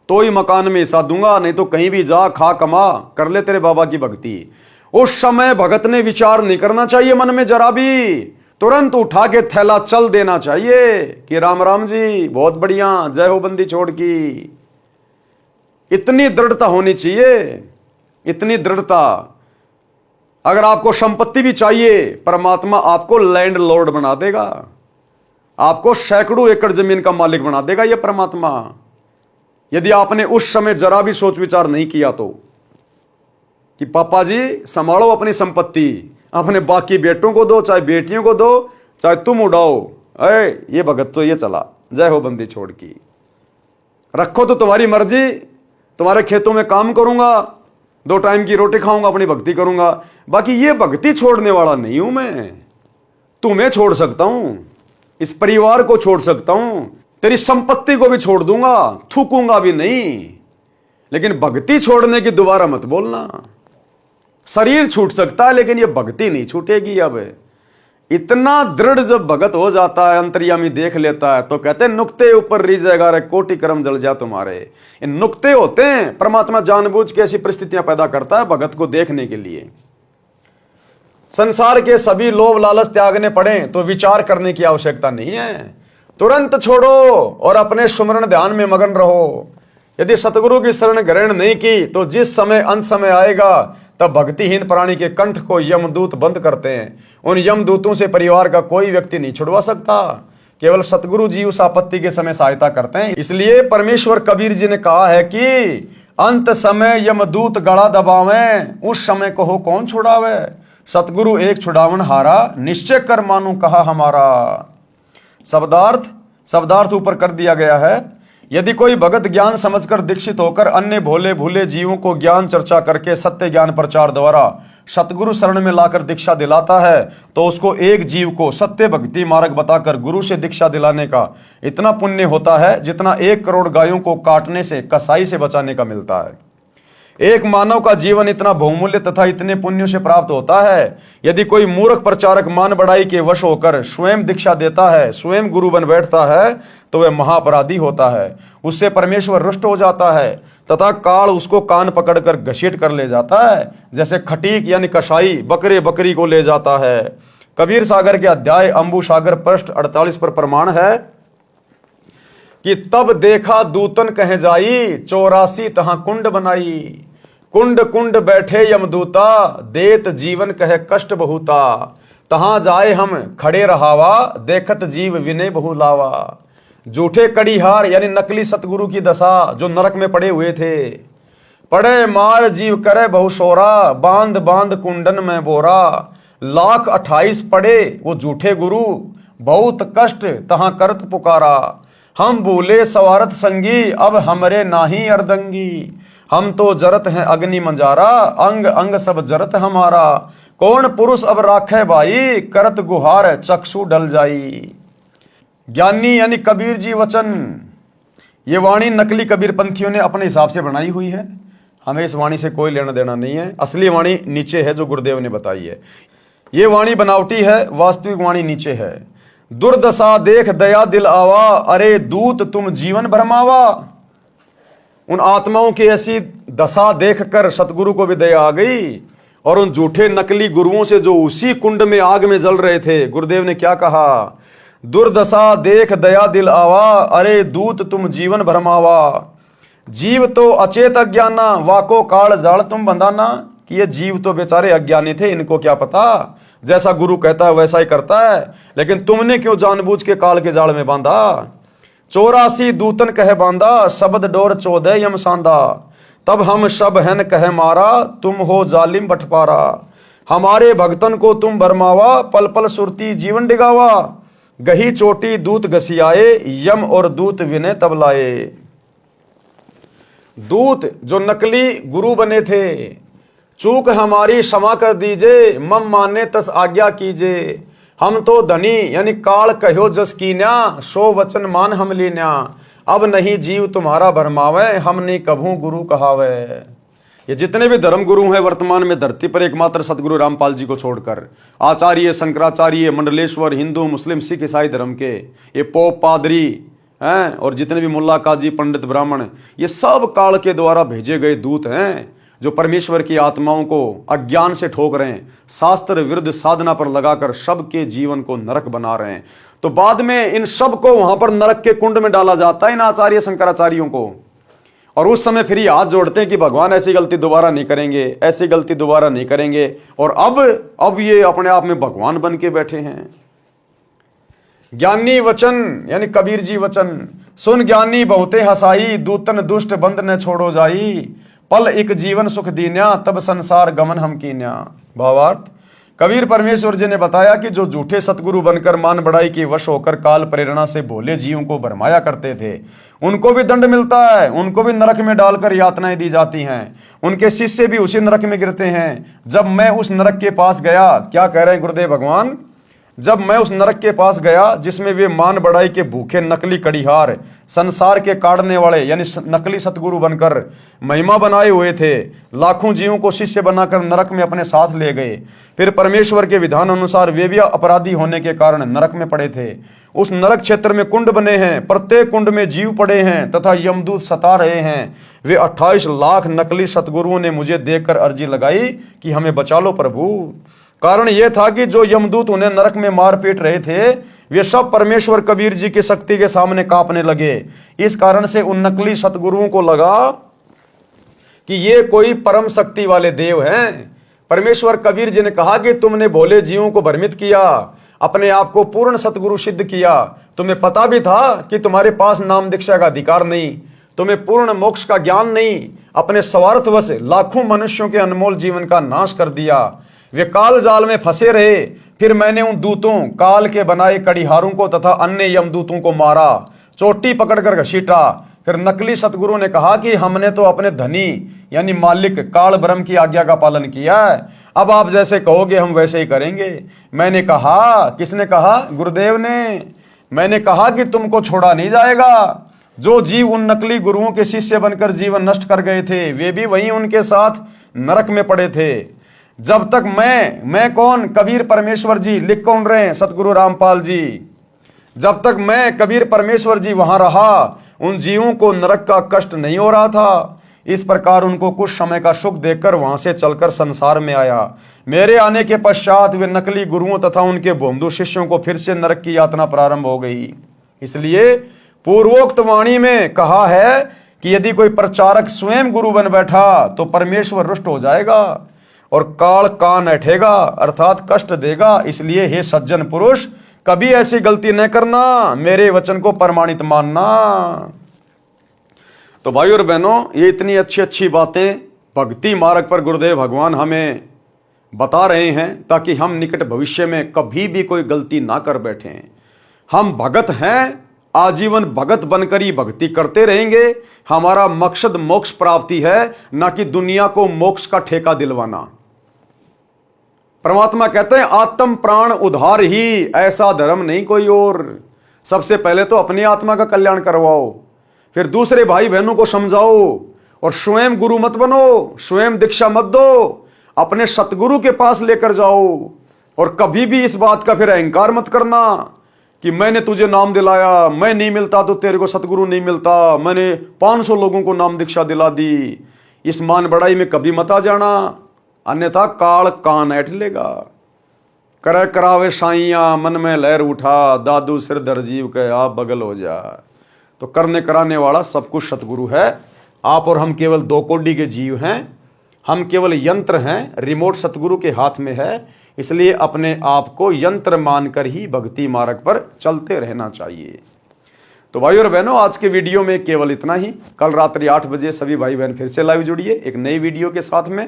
तो ही मकान में हिस्सा दूंगा, नहीं तो कहीं भी जा खा कमा कर ले तेरे बाबा की भक्ति। उस समय भगत ने विचार नहीं करना चाहिए मन में जरा भी, तुरंत उठा के थैला चल देना चाहिए कि राम राम जी बहुत बढ़िया, जय हो बंदी छोड़ की। इतनी दृढ़ता होनी चाहिए, इतनी दृढ़ता। अगर आपको संपत्ति भी चाहिए, परमात्मा आपको लैंड लॉर्ड बना देगा, आपको सैकड़ों एकड़ जमीन का मालिक बना देगा यह परमात्मा, यदि आपने उस समय जरा भी सोच विचार नहीं किया तो, कि पापा जी संभालो अपनी संपत्ति, अपने बाकी बेटों को दो, चाहे बेटियों को दो, चाहे तुम उड़ाओ, अरे ये भगत तो ये चला, जय हो बंदी छोड़ की, रखो तो तुम्हारी मर्जी, तुम्हारे खेतों में काम करूंगा, 2 टाइम की रोटी खाऊंगा, अपनी भक्ति करूंगा, बाकी ये भक्ति छोड़ने वाला नहीं हूं मैं। तुम्हें छोड़ सकता हूं, इस परिवार को छोड़ सकता हूं, तेरी संपत्ति को भी छोड़ दूंगा, थूकूंगा भी नहीं, लेकिन भक्ति छोड़ने की दोबारा मत बोलना। शरीर छूट सकता है लेकिन ये भक्ति नहीं छूटेगी। अब इतना दृढ़ जब भगत हो जाता है, अंतर्यामी देख लेता है, तो कहते हैं नुक्ते ऊपर रीजेगा रे कोटि कर्म जल जा तुम्हारे। ये नुक्ते होते हैं, परमात्मा जानबूझ के ऐसी परिस्थितियां पैदा करता है भगत को देखने के लिए। संसार के सभी लोभ लालच त्यागने पड़े तो विचार करने की आवश्यकता नहीं है, तुरंत छोड़ो और अपने सुमरण ध्यान में मगन रहो। यदि सतगुरु की शरण ग्रहण नहीं की तो जिस समय अंत समय आएगा तब भक्तिहीन प्राणी के कंठ को यमदूत बंद करते हैं। उन यमदूतों से परिवार का कोई व्यक्ति नहीं छुड़वा सकता, केवल सतगुरु जी उस आपत्ति के समय सहायता करते हैं। इसलिए परमेश्वर कबीर जी ने कहा है कि अंत समय यमदूत गड़ा दबावे, उस समय को हो कौन छुड़ावे। सतगुरु एक छुड़ावन हारा, निश्चय कर मानू कहा हमारा। शब्दार्थ ऊपर कर दिया गया है। यदि कोई भगत ज्ञान समझकर दीक्षित होकर अन्य भोले भूले जीवों को ज्ञान चर्चा करके सत्य ज्ञान प्रचार द्वारा सतगुरु शरण में लाकर दीक्षा दिलाता है तो उसको एक जीव को सत्य भक्ति मार्ग बताकर गुरु से दीक्षा दिलाने का इतना पुण्य होता है जितना 1 करोड़ गायों को काटने से, कसाई से बचाने का मिलता है। एक मानव का जीवन इतना बहुमूल्य तथा इतने पुण्यों से प्राप्त होता है। यदि कोई मूर्ख प्रचारक मान बढ़ाई के वश होकर स्वयं दीक्षा देता है, स्वयं गुरु बन बैठता है, तो वह महापराधी होता है। उससे परमेश्वर रुष्ट हो जाता है तथा काल उसको कान पकड़कर घसीट कर ले जाता है, जैसे खटीक यानी कसाई बकरे बकरी को ले जाता है। कबीर सागर के अध्याय अंबु सागर पृष्ठ 48 पर प्रमाण है कि तब देखा दूतन कह जाई, 84 तहां कुंड बनाई। कुंड कुंड बैठे यमदूता, देत जीवन कह कष्ट बहुता। तहां जाए हम खड़े रहावा, देखत जीव विनय बहु लावा। झूठे कड़ीहार यानी नकली सतगुरु की दशा जो नरक में पड़े हुए थे। पड़े मार जीव करे बहु शोरा, बांध बांध कुंडन में बोरा। 1,28,000 पड़े वो झूठे गुरु, बहुत कष्ट तहां करत पुकारा। हम भूले सवारत संगी, अब हमरे नाही अर्दंगी। हम तो जरत हैं अग्नि मंजारा, अंग अंग सब जरत हमारा। कौन पुरुष अब राखे भाई, करत गुहार चक्षु डल जाई। ज्ञानी यानी कबीर जी वचन, ये वाणी नकली कबीर पंथियों ने अपने हिसाब से बनाई हुई है, हमें इस वाणी से कोई लेना देना नहीं है। असली वाणी नीचे है जो गुरुदेव ने बताई है। ये वाणी बनावटी है, वास्तविक वाणी नीचे है। दुर्दशा देख दया दिल आवा, अरे दूत तुम जीवन भरमावा। उन आत्माओं की ऐसी दशा देखकर सतगुरु को भी दया आ गई और उन झूठे नकली गुरुओं से जो उसी कुंड में आग में जल रहे थे, गुरुदेव ने क्या कहा, दुर्दशा देख दया दिल आवा, अरे दूत तुम जीवन भरमावा। जीव तो अचेत अज्ञाना, वाको काल जाल तुम बंधाना। कि ये जीव तो बेचारे अज्ञानी थे, इनको क्या पता जैसा गुरु कहता है वैसा ही करता है, लेकिन तुमने क्यों जानबूझ के काल के जाल में बांधा। 84 दूतन कह बांधा, शब्द डोर 14 यम सांदा। तब हम सब हन कह मारा, तुम हो जालिम बटपारा। हमारे भक्तन को तुम भरमावा, पल पल सुरती जीवन डिगावा। गही चोटी दूत घसियाए, यम और दूत विनय तब लाए। दूत जो नकली गुरु बने थे, चूक हमारी क्षमा कर दीजिए, मम माने तस आज्ञा कीजिए। हम तो धनी यानी काल कहो जस कीन्या, सो वचन मान हम लीन्या। अब नहीं जीव तुम्हारा भरमावे, हमने कभू गुरु कहावे। ये जितने भी धर्म गुरु हैं वर्तमान में धरती पर, एकमात्र सतगुरु रामपाल जी को छोड़कर, आचार्य शंकराचार्य मंडलेश्वर, हिंदू मुस्लिम सिख ईसाई धर्म के ये पोप पादरी हैं और जितने भी मुल्ला काजी पंडित ब्राह्मण, ये सब काल के द्वारा भेजे गए दूत हैं जो परमेश्वर की आत्माओं को अज्ञान से ठोक रहे हैं, शास्त्र विरुद्ध साधना पर लगाकर सबके जीवन को नरक बना रहे हैं। तो बाद में इन सब को वहां पर नरक के कुंड में डाला जाता है, इन आचार्य शंकराचार्यों को। और उस समय फिर ये हाथ जोड़ते हैं कि भगवान ऐसी गलती दोबारा नहीं करेंगे, ऐसी गलती दोबारा नहीं करेंगे। और अब ये अपने आप में भगवान बन के बैठे हैं। ज्ञानी वचन यानी कबीर जी वचन, सुन ज्ञानी बहुते हसाई, दूतन दुष्ट बंद न छोड़ो जाई। पल एक जीवन सुख दीन्या, तब संसार गमन हम कीन्या। भावार्थ, कबीर परमेश्वर जी ने बताया कि जो झूठे सतगुरु बनकर मान बढ़ाई के वश होकर काल प्रेरणा से भोले जीवों को भरमाया करते थे, उनको भी दंड मिलता है, उनको भी नरक में डालकर यातनाएं दी जाती हैं। उनके शिष्य भी उसी नरक में गिरते हैं। जब मैं उस नरक के पास गया, क्या कह रहे हैं गुरुदेव भगवान, जब मैं उस नरक के पास गया जिसमें वे मान बढ़ाई के भूखे नकली कड़ीहार, संसार के काटने वाले यानी नकली सतगुरु बनकर महिमा बनाए हुए थे, लाखों जीवों को शिष्य बनाकर नरक में अपने साथ ले गए। फिर परमेश्वर के विधान अनुसार वे भी अपराधी होने के कारण नरक में पड़े थे। उस नरक क्षेत्र में कुंड बने हैं, प्रत्येक कुंड में जीव पड़े हैं तथा यमदूत सता रहे हैं। वे 28 लाख नकली सतगुरुओं ने मुझे देखकर अर्जी लगाई कि हमें बचा लो प्रभु। कारण यह था कि जो यमदूत उन्हें नरक में मार पीट रहे थे, वे सब परमेश्वर कबीर जी की शक्ति के सामने कांपने लगे। इस कारण से उन नकली सतगुरुओं को लगा कि ये कोई परम शक्ति वाले देव हैं। परमेश्वर कबीर जी ने कहा कि तुमने भोले जीवों को भ्रमित किया, अपने आप को पूर्ण सतगुरु सिद्ध किया। तुम्हें पता भी था कि तुम्हारे पास नाम दीक्षा का अधिकार नहीं, तुम्हें पूर्ण मोक्ष का ज्ञान नहीं। अपने स्वार्थवश लाखों मनुष्यों के अनमोल जीवन का नाश कर दिया। वे काल जाल में फंसे रहे। फिर मैंने उन दूतों, काल के बनाए कड़ीहारों को तथा अन्य यमदूतों को मारा, चोटी पकड़कर घसीटा। फिर नकली सतगुरु ने कहा कि हमने तो अपने धनी यानी मालिक काल ब्रह्म की आज्ञा का पालन किया है, अब आप जैसे कहोगे हम वैसे ही करेंगे। मैंने कहा, किसने कहा? गुरुदेव ने। मैंने कहा कि तुमको छोड़ा नहीं जाएगा। जो जीव उन नकली गुरुओं के शिष्य बनकर जीवन नष्ट कर गए थे, वे भी वहीं उनके साथ नरक में पड़े थे। जब तक मैं कौन? कबीर परमेश्वर जी। लिख कौन रहे हैं? सतगुरु रामपाल जी। जब तक मैं कबीर परमेश्वर जी वहां रहा, उन जीवों को नरक का कष्ट नहीं हो रहा था। इस प्रकार उनको कुछ समय का सुख देकर वहां से चलकर संसार में आया। मेरे आने के पश्चात वे नकली गुरुओं तथा उनके भोंदू शिष्यों को फिर से नरक की यातना प्रारंभ हो गई। इसलिए पूर्वोक्त वाणी में कहा है कि यदि कोई प्रचारक स्वयं गुरु बन बैठा तो परमेश्वर रुष्ट हो जाएगा और काल कान ऐठेगा अर्थात कष्ट देगा। इसलिए हे सज्जन पुरुष, कभी ऐसी गलती न करना, मेरे वचन को प्रमाणित मानना। तो भाई और बहनों, ये इतनी अच्छी अच्छी बातें भक्ति मार्ग पर गुरुदेव भगवान हमें बता रहे हैं ताकि हम निकट भविष्य में कभी भी कोई गलती ना कर बैठे। हम भगत हैं, आजीवन भगत बनकर ही भक्ति करते रहेंगे। हमारा मकसद मोक्ष प्राप्ति है, ना कि दुनिया को मोक्ष का ठेका दिलवाना। परमात्मा कहते हैं आत्म प्राण उद्धार ही, ऐसा धर्म नहीं कोई और। सबसे पहले तो अपनी आत्मा का कल्याण करवाओ, फिर दूसरे भाई बहनों को समझाओ और स्वयं गुरु मत बनो, स्वयं दीक्षा मत दो, अपने सतगुरु के पास लेकर जाओ। और कभी भी इस बात का फिर अहंकार मत करना कि मैंने तुझे नाम दिलाया, मैं नहीं मिलता तो तेरे को सतगुरु नहीं मिलता, मैंने 500 लोगों को नाम दीक्षा दिला दी। इस मान बढ़ाई में कभी मत आ जाना, अन्यथा काल कान ऐठ लेगा। करे करावे साइया, मन में लहर उठा, दादू सिर धर जीव के आप बगल हो जा। तो करने कराने वाला सब कुछ सतगुरु है। आप और हम केवल 2 कोटि के जीव हैं। हम केवल यंत्र हैं, रिमोट सतगुरु के हाथ में है। इसलिए अपने आप को यंत्र मानकर ही भक्ति मार्ग पर चलते रहना चाहिए। तो भाई और बहनों, आज के वीडियो में केवल इतना ही। कल रात्रि 8 बजे सभी भाई बहन फिर से लाइव जुड़िए एक नई वीडियो के साथ में।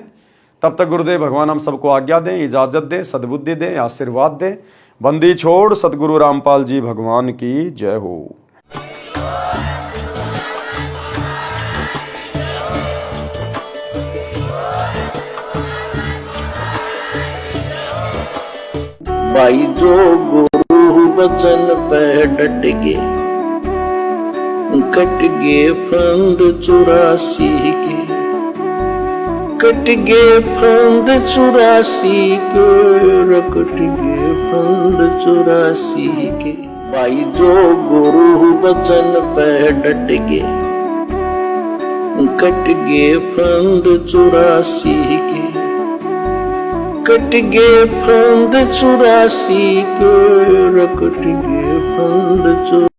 तब तक गुरुदेव भगवान हम सबको आज्ञा दें, इजाजत दें, सद्बुद्धि दें, आशीर्वाद दें। बंदी छोड़ सतगुरु रामपाल जी भगवान की जय हो। भाई जो गुरु वचन पे डट गे, कट गे फंद 84 के, कट गे फंद 84 के, कट गे फंद 84 के। भाई जो गुरु वचन पे डट गे, कट गे फंद 84 के, कट गे फंद 84 के, कट गे फंद